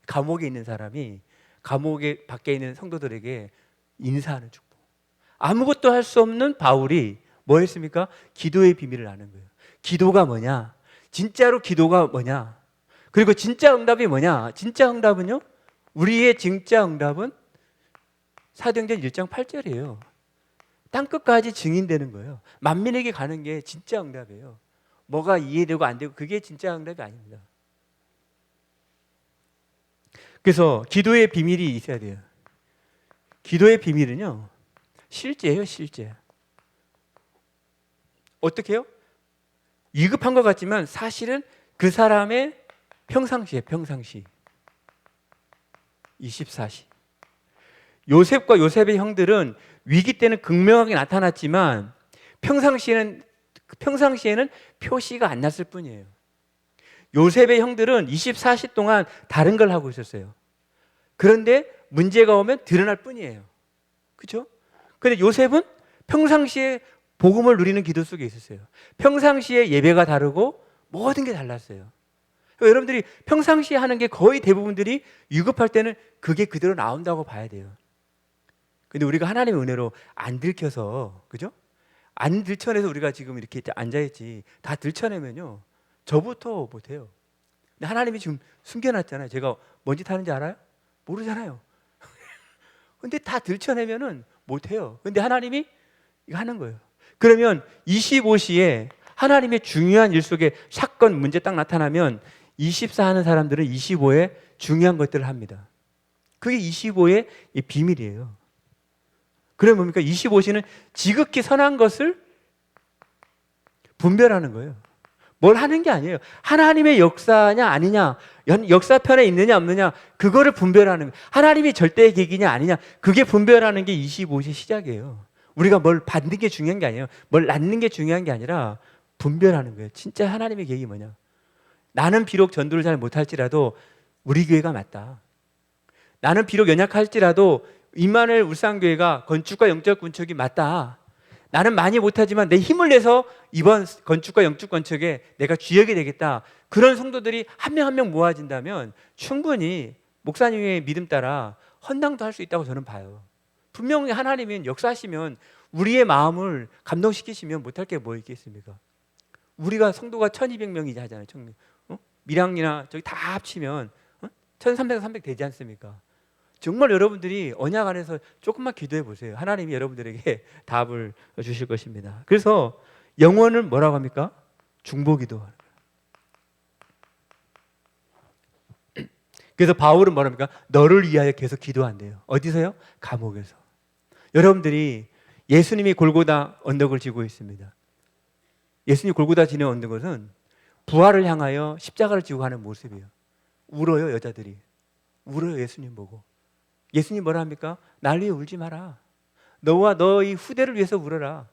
감옥에 있는 사람이 감옥에 밖에 있는 성도들에게 인사하는 축복. 아무것도 할 수 없는 바울이 뭐 했습니까? 기도의 비밀을 아는 거예요. 기도가 뭐냐? 진짜로 기도가 뭐냐? 그리고 진짜 응답이 뭐냐? 진짜 응답은요? 우리의 진짜 응답은 사도행전 1장 8절이에요. 땅끝까지 증인되는 거예요. 만민에게 가는 게 진짜 응답이에요. 뭐가 이해되고 안 되고 그게 진짜 응답이 아닙니다. 그래서 기도의 비밀이 있어야 돼요. 기도의 비밀은요, 실제예요, 실제. 어떻게 해요? 위급한 것 같지만 사실은 그 사람의 평상시 24시. 요셉과 요셉의 형들은 위기 때는 극명하게 나타났지만 평상시에는 표시가 안 났을 뿐이에요. 요셉의 형들은 24시 동안 다른 걸 하고 있었어요. 그런데 문제가 오면 드러날 뿐이에요. 그렇죠? 그런데 요셉은 평상시에 복음을 누리는 기도 속에 있었어요. 평상시에 예배가 다르고 모든 게 달랐어요. 여러분들이 평상시에 하는 게 거의 대부분들이 위급할 때는 그게 그대로 나온다고 봐야 돼요. 근데 우리가 하나님의 은혜로 안 들켜서, 그죠? 안 들춰내서 우리가 지금 이렇게 앉아있지. 다 들춰내면요, 저부터 못해요. 근데 하나님이 지금 숨겨놨잖아요. 제가 뭔 짓 하는지 알아요? 모르잖아요. 근데 다 들춰내면은 못해요. 근데 하나님이 이거 하는 거예요. 그러면 25시에 하나님의 중요한 일 속에 사건, 문제 딱 나타나면 24 하는 사람들은 25에 중요한 것들을 합니다. 그게 25의 비밀이에요. 그러면 뭡니까? 25시는 지극히 선한 것을 분별하는 거예요. 뭘 하는 게 아니에요. 하나님의 역사냐 아니냐, 역사편에 있느냐 없느냐, 그거를 분별하는 거예요. 하나님이 절대의 계기냐 아니냐, 그게 분별하는 게 25시 시작이에요. 우리가 뭘 받는 게 중요한 게 아니에요. 뭘 낳는 게 중요한 게 아니라 분별하는 거예요. 진짜 하나님의 계획이 뭐냐. 나는 비록 전도를 잘 못할지라도 우리 교회가 맞다. 나는 비록 연약할지라도 임마누엘 울산교회가 건축과 영적 건축이 맞다. 나는 많이 못하지만 내 힘을 내서 이번 건축과 영적 건축에 내가 주역이 되겠다. 그런 성도들이 한 명 한 명 모아진다면 충분히 목사님의 믿음 따라 헌당도 할 수 있다고 저는 봐요. 분명히 하나님은 역사하시면 우리의 마음을 감동시키시면 못할 게 뭐 있겠습니까? 우리가 성도가 1200명이자 하잖아요. 밀양이나 저기 다 합치면 1300, 300 되지 않습니까? 정말 여러분들이 언약 안에서 조금만 기도해 보세요. 하나님이 여러분들에게 답을 주실 것입니다. 그래서 영혼을 뭐라고 합니까? 중보기도. 그래서 바울은 뭐랍니까? 너를 위하여 계속 기도한대요. 어디서요? 감옥에서. 여러분들이 예수님이 골고다 언덕을 지고 있습니다. 예수님이 골고다 지는 언덕은 부활을 향하여 십자가를 지고 가는 모습이에요. 울어요, 여자들이. 울어요, 예수님 보고. 예수님 뭐라 합니까? 날 위해 울지 마라. 너와 너의 후대를 위해서 울어라.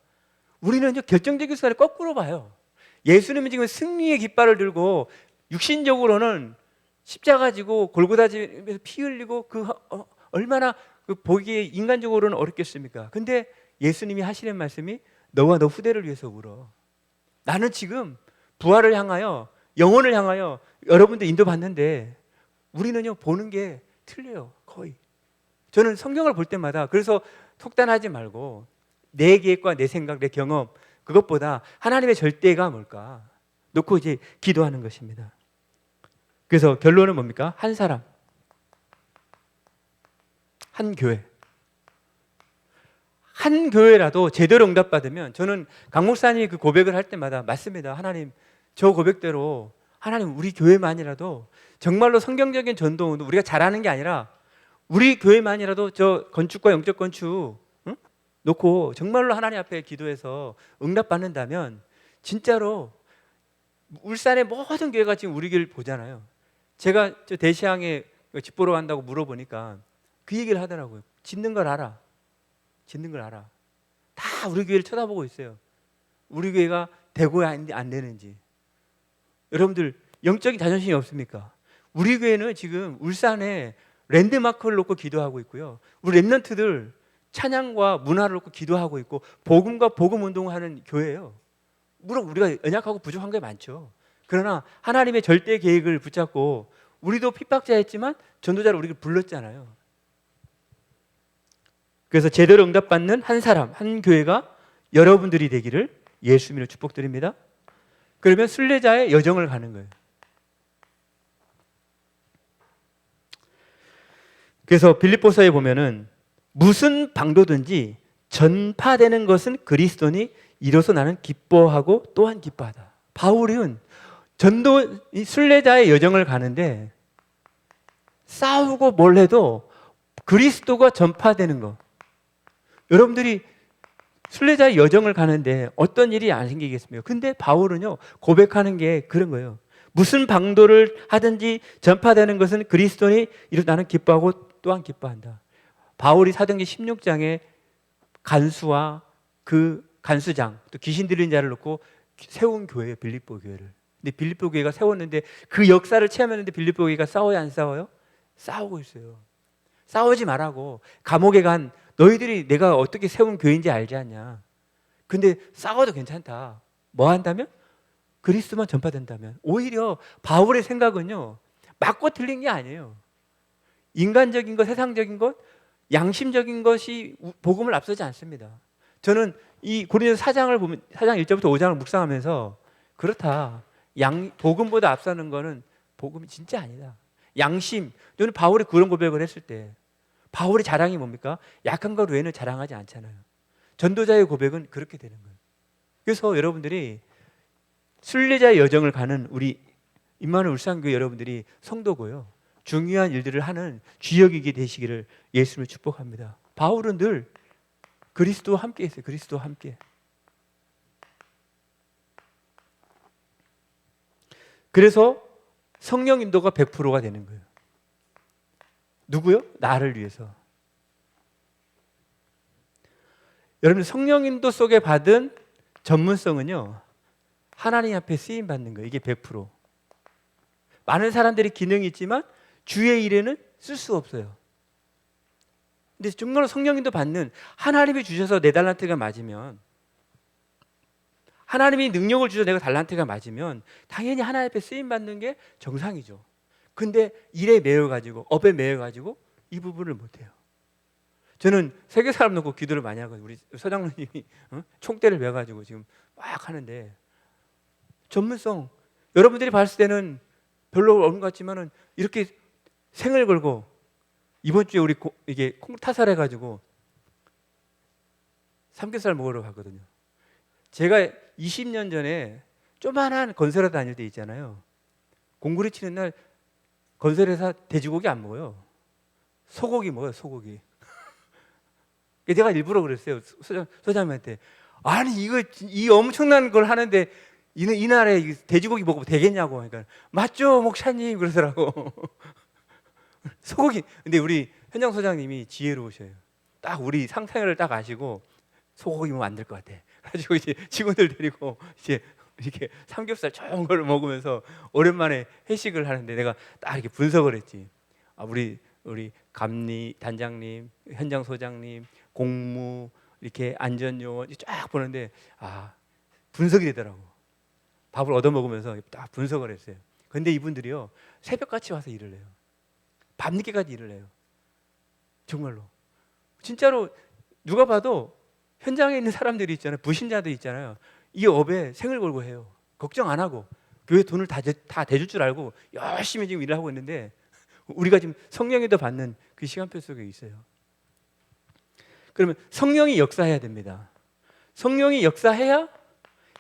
우리는 결정적인 순간에 거꾸로 봐요. 예수님은 지금 승리의 깃발을 들고 육신적으로는 십자가 지고 골고다 지면서 피 흘리고 얼마나 보기에 인간적으로는 어렵겠습니까? 근데 예수님이 하시는 말씀이 너와 너 후대를 위해서 울어. 나는 지금 부활을 향하여 영혼을 향하여 여러분들 인도받는데 우리는요 보는 게 틀려요. 거의. 저는 성경을 볼 때마다 그래서 속단하지 말고 내 계획과 내 생각, 내 경험 그것보다 하나님의 절대가 뭘까 놓고 이제 기도하는 것입니다. 그래서 결론은 뭡니까? 한 사람, 한 교회. 한 교회라도 제대로 응답받으면 저는 강 목사님이 그 고백을 할 때마다 맞습니다. 하나님 저 고백대로 하나님 우리 교회만이라도 정말로 성경적인 전도는 우리가 잘하는 게 아니라 우리 교회만이라도 저 건축과 영적 건축 놓고 정말로 하나님 앞에 기도해서 응답받는다면 진짜로 울산의 모든 교회가 지금 우리 교회를 보잖아요. 제가 저 대시항에 집 보러 간다고 물어보니까 그 얘기를 하더라고요. 짓는 걸 알아. 짓는 걸 알아. 다 우리 교회를 쳐다보고 있어요. 우리 교회가 되고 안 되는지. 여러분들 영적인 자존심이 없습니까? 우리 교회는 지금 울산에 랜드마크를 놓고 기도하고 있고요. 우리 랩런트들 찬양과 문화를 놓고 기도하고 있고 복음과 복음 운동을 하는 교회예요. 물론 우리가 연약하고 부족한 게 많죠. 그러나 하나님의 절대 계획을 붙잡고 우리도 핍박자였지만 전도자를 우리가 불렀잖아요. 그래서 제대로 응답받는 한 사람, 한 교회가 여러분들이 되기를 예수님으로 축복드립니다. 그러면 순례자의 여정을 가는 거예요. 그래서 빌립보서에 보면은 무슨 방도든지 전파되는 것은 그리스도니 이로써 나는 기뻐하고 또한 기뻐하다. 바울은 전도 순례자의 여정을 가는데 싸우고 뭘 해도 그리스도가 전파되는 거. 여러분들이 순례자의 여정을 가는데 어떤 일이 안 생기겠습니까? 근데 바울은요 고백하는 게 그런 거예요. 무슨 방도를 하든지 전파되는 것은 그리스도니 이로써 나는 기뻐하고 또한 기뻐한다. 바울이 사도행전 16장에 간수와 그 간수장 또 귀신 들린 자를 놓고 세운 교회예요. 빌립보 교회를. 근데 빌립보 교회가 세웠는데 그 역사를 체험했는데 빌립보 교회가 싸워요 안 싸워요? 싸우고 있어요. 싸우지 말라고. 감옥에 간 너희들이 내가 어떻게 세운 교회인지 알지 않냐. 근데 싸워도 괜찮다. 뭐 한다면? 그리스도만 전파된다면. 오히려 바울의 생각은요 맞고 틀린 게 아니에요. 인간적인 것, 세상적인 것, 양심적인 것이 복음을 앞서지 않습니다. 저는 이 고린도서 4장을 보면 4장 1절부터 5장을 묵상하면서 그렇다. 복음보다 앞서는 거는 복음이 진짜 아니다. 양심. 저는 바울이 그런 고백을 했을 때 바울의 자랑이 뭡니까? 약한 것 외에는 자랑하지 않잖아요. 전도자의 고백은 그렇게 되는 거예요. 그래서 여러분들이 순례자의 여정을 가는 우리 임마누엘 울산교회 여러분들이 성도고요. 중요한 일들을 하는 주역이게 되시기를 예수님을 축복합니다. 바울은 늘 그리스도와 함께 했어요. 그리스도와 함께. 그래서 성령 인도가 100%가 되는 거예요. 누구요? 나를 위해서. 여러분 성령 인도 속에 받은 전문성은요. 하나님 앞에 쓰임 받는 거예요. 이게 100%. 많은 사람들이 기능이 있지만 주의 일에는 쓸 수 없어요. 근데 정말로 성령 인도 받는 하나님이 주셔서 내 달란트가 맞으면 하나님이 능력을 주셔서 내가 달란트가 맞으면 당연히 하나님 앞에 쓰임 받는 게 정상이죠. 근데 일에 매여가지고 업에 매여가지고 이 부분을 못해요. 저는 세계 사람 놓고 기도를 많이 하거든요. 우리 서장로님이 총대를 메가지고 지금 막 하는데 전문성, 여러분들이 봤을 때는 별로 없는 것 같지만은 이렇게 생을 걸고 이번 주에 우리 이게 콩 타살 해가지고 삼겹살 먹으러 갔거든요. 제가 20년 전에 조만한 건설회 다닐 때 있잖아요. 공구리 치는 날 건설회사 돼지고기 안 먹어요. 소고기 먹어요, 소고기. 내가 일부러 그랬어요. 소장님한테. 아니, 이 엄청난 걸 하는데 이 나라에 돼지고기 먹으면 되겠냐고. 그러니까, 맞죠, 목사님. 그러더라고. 소고기. 근데 우리 현장 소장님이 지혜로우셔요. 딱 우리 상상을 딱 아시고, 소고기 먹으면 안 될 것 같아. 그래가지고 이제 직원들 데리고 이제 이렇게 삼겹살 좋은 걸 먹으면서 오랜만에 회식을 하는데 내가 딱 이렇게 분석을 했지. 아, 우리 감리 단장님, 현장 소장님, 공무 이렇게 안전요원 쫙 보는데 분석이 되더라고. 밥을 얻어 먹으면서 딱 분석을 했어요. 근데 이분들이요 새벽같이 와서 일을 해요. 밤늦게까지 일을 해요. 정말로. 진짜로 누가 봐도 현장에 있는 사람들이 있잖아요. 부신자들 있잖아요. 이 업에 생을 걸고 해요. 걱정 안 하고 교회 돈을 다 대줄 줄 알고 열심히 지금 일을 하고 있는데 우리가 지금 성령에도 받는 그 시간표 속에 있어요. 그러면 성령이 역사해야 됩니다. 성령이 역사해야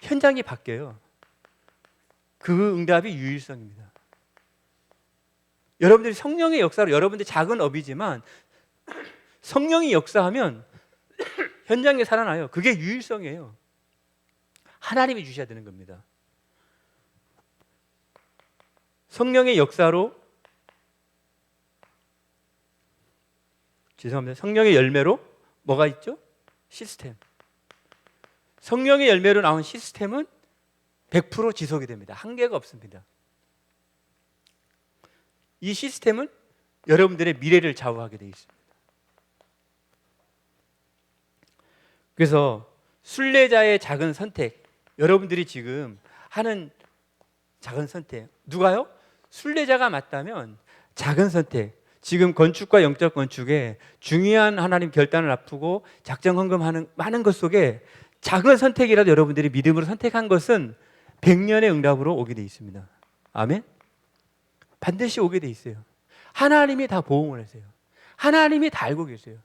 현장이 바뀌어요. 그 응답이 유일성입니다. 여러분들이 성령의 역사로 여러분들 작은 업이지만 성령이 역사하면 현장에 살아나요. 그게 유일성이에요. 하나님이 주셔야 되는 겁니다. 성령의 역사로 죄송합니다. 성령의 열매로 뭐가 있죠? 시스템. 성령의 열매로 나온 시스템은 100% 지속이 됩니다. 한계가 없습니다. 이 시스템은 여러분들의 미래를 좌우하게 되어 있습니다. 그래서 순례자의 작은 선택, 여러분들이 지금 하는 작은 선택, 누가요? 순례자가 맞다면 작은 선택, 지금 건축과 영적 건축에 중요한 하나님 결단을 앞두고 작정 헌금하는 많은 것 속에 작은 선택이라도 여러분들이 믿음으로 선택한 것은 100년의 응답으로 오게 돼 있습니다. 아멘? 반드시 오게 돼 있어요. 하나님이 다 보응을 하세요. 하나님이 다 알고 계세요.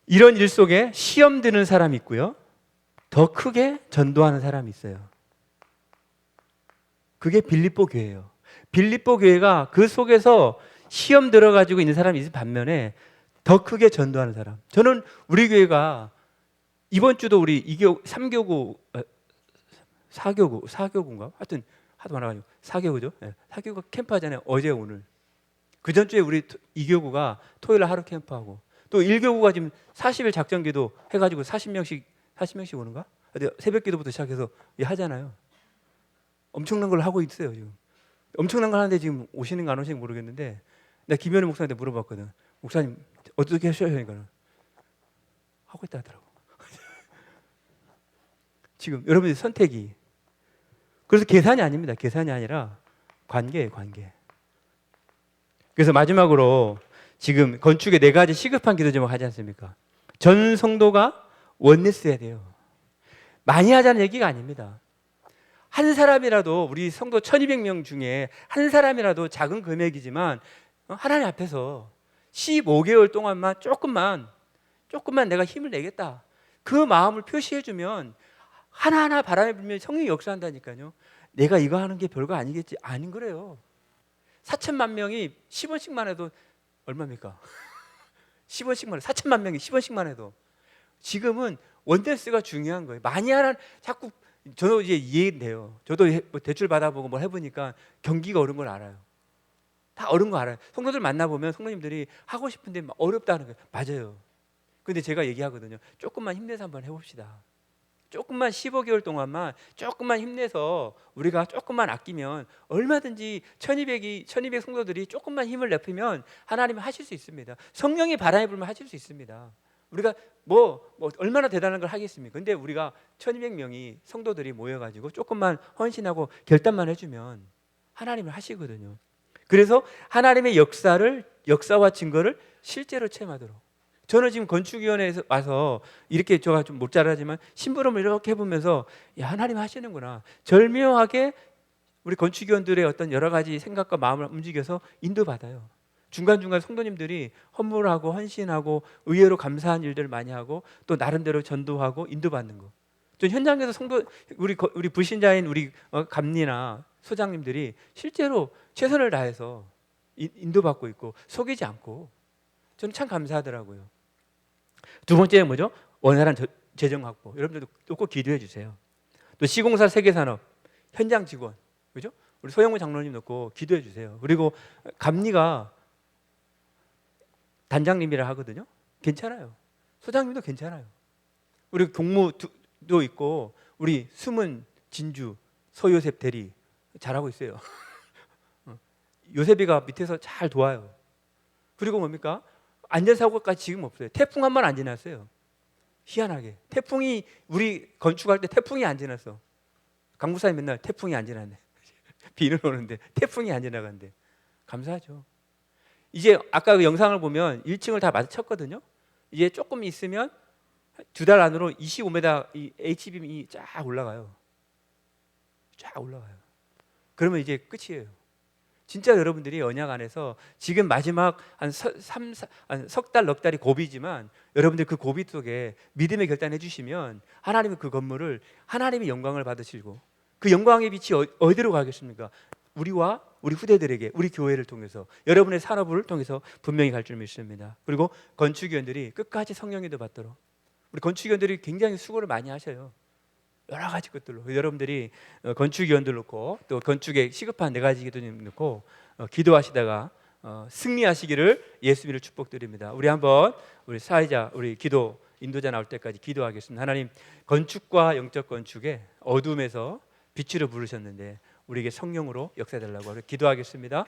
이런 일 속에 시험 드는 사람이 있고요. 더 크게 전도하는 사람이 있어요. 그게 빌립보 교회예요. 빌립보 교회가 그 속에서 시험 들어가지고 있는 사람이 있을 반면에 더 크게 전도하는 사람. 저는 우리 교회가 이번 주도 우리 3교구, 4교구인가? 하여튼 하도 많아가지고 4교구죠. 네. 4교구 캠프 하잖아요. 어제 오늘. 그 전주에 우리 2교구가 토요일 하루 캠프하고 또 1교구가 지금 40일 작전기도 해가지고 40명씩 오는가? 새벽 기도부터 시작해서 하잖아요. 엄청난 걸 하고 있어요 지금. 엄청난 걸 하는데 지금 오시는가 안 오시는가 모르겠는데 내가 김현우 목사한테 물어봤거든. 목사님 어떻게 하셔야 하니까 하고 있다 하더라고. 지금 여러분의 선택이 그래서 계산이 아닙니다. 계산이 아니라 관계예요. 관계. 그래서 마지막으로 지금 건축에 4가지 시급한 기도 제목 하지 않습니까? 전 성도가 원리스 해야 돼요. 많이 하자는 얘기가 아닙니다. 한 사람이라도 우리 성도 1200명 중에 한 사람이라도 작은 금액이지만 하나님 앞에서 15개월 동안만 조금만 내가 힘을 내겠다. 그 마음을 표시해주면 하나하나 바람에 불면 성령이 역사한다니까요. 내가 이거 하는 게 별거 아니겠지. 아닌 거래요. 4천만 명이 10원씩만 해도 얼마입니까? 10원씩만 4천만 명이 10원씩만 해도 지금은 원댄스가 중요한 거예요. 많이 하는 자꾸 저도 이제 이해돼요. 저도 뭐 대출 받아보고 뭐 해보니까 경기가 어려운 걸 알아요. 다 어려운 거 알아요. 성도들 만나보면 성도님들이 하고 싶은데 어렵다는 거예요. 맞아요. 근데 제가 얘기하거든요. 조금만 힘내서 한번 해봅시다. 조금만 15개월 동안만 조금만 힘내서 우리가 조금만 아끼면 얼마든지 1200 성도들이 조금만 힘을 내피면 하나님은 하실 수 있습니다. 성령이 바람에 불면 하실 수 있습니다. 우리가 뭐 얼마나 대단한 걸 하겠습니까? 근데 우리가 1200명이 성도들이 모여가지고 조금만 헌신하고 결단만 해주면 하나님을 하시거든요. 그래서 하나님의 역사를 역사와 증거를 실제로 체험하도록. 저는 지금 건축위원회에서 와서 이렇게 제가 좀 못 잘하지만 심부름을 이렇게 해보면서 야, 하나님 하시는구나. 절묘하게 우리 건축위원들의 어떤 여러 가지 생각과 마음을 움직여서 인도받아요. 중간중간 성도님들이 헌물하고 헌신하고 의외로 감사한 일들을 많이 하고 또 나름대로 전도하고 인도받는 거. 전 현장에서 성도 우리 불신자인 우리 감리나 소장님들이 실제로 최선을 다해서 인도받고 있고 속이지 않고 저는 참 감사하더라고요. 두 번째는 뭐죠? 원활한 재정 확보. 여러분들도 꼭 기도해 주세요. 또 시공사 세계산업 현장 직원, 그죠? 우리 소영무 장로님 놓고 기도해 주세요. 그리고 감리가 단장님이라 하거든요. 괜찮아요. 소장님도 괜찮아요. 우리 공무도 있고 우리 숨은 진주 서요셉 대리 잘하고 있어요. 요셉이가 밑에서 잘 도와요. 그리고 뭡니까? 안전사고까지 지금 없어요. 태풍 한 번 안 지났어요. 희한하게 태풍이 우리 건축할 때 태풍이 안 지났어. 강부사님 맨날 태풍이 안 지났네. 비는 오는데 태풍이 안 지나간대. 감사하죠. 이제 아까 그 영상을 보면 1층을 다 마쳤거든요. 이제 조금 있으면 2달 안으로 25m 이 H빔이 쫙 올라가요. 쫙 올라가요. 그러면 이제 끝이에요. 진짜 여러분들이 언약 안에서 지금 마지막 한 석 달, 넉 달이 고비지만 여러분들 그 고비 속에 믿음의 결단해 주시면 하나님은 그 건물을 하나님의 영광을 받으시고 그 영광의 빛이 어디로 가겠습니까? 우리와 우리 후대들에게 우리 교회를 통해서 여러분의 산업을 통해서 분명히 갈 줄 믿습니다. 그리고 건축위원들이 끝까지 성령님도 받도록 우리 건축위원들이 굉장히 수고를 많이 하셔요. 여러 가지 것들로 여러분들이 건축위원들 놓고 또 건축에 시급한 4가지 기도님 놓고 기도하시다가 승리하시기를 예수님을 축복드립니다. 우리 한번 우리 사회자 우리 기도 인도자 나올 때까지 기도하겠습니다. 하나님 건축과 영적 건축에 어둠에서 빛으로 부르셨는데 우리에게 성령으로 역사해달라고 기도하겠습니다.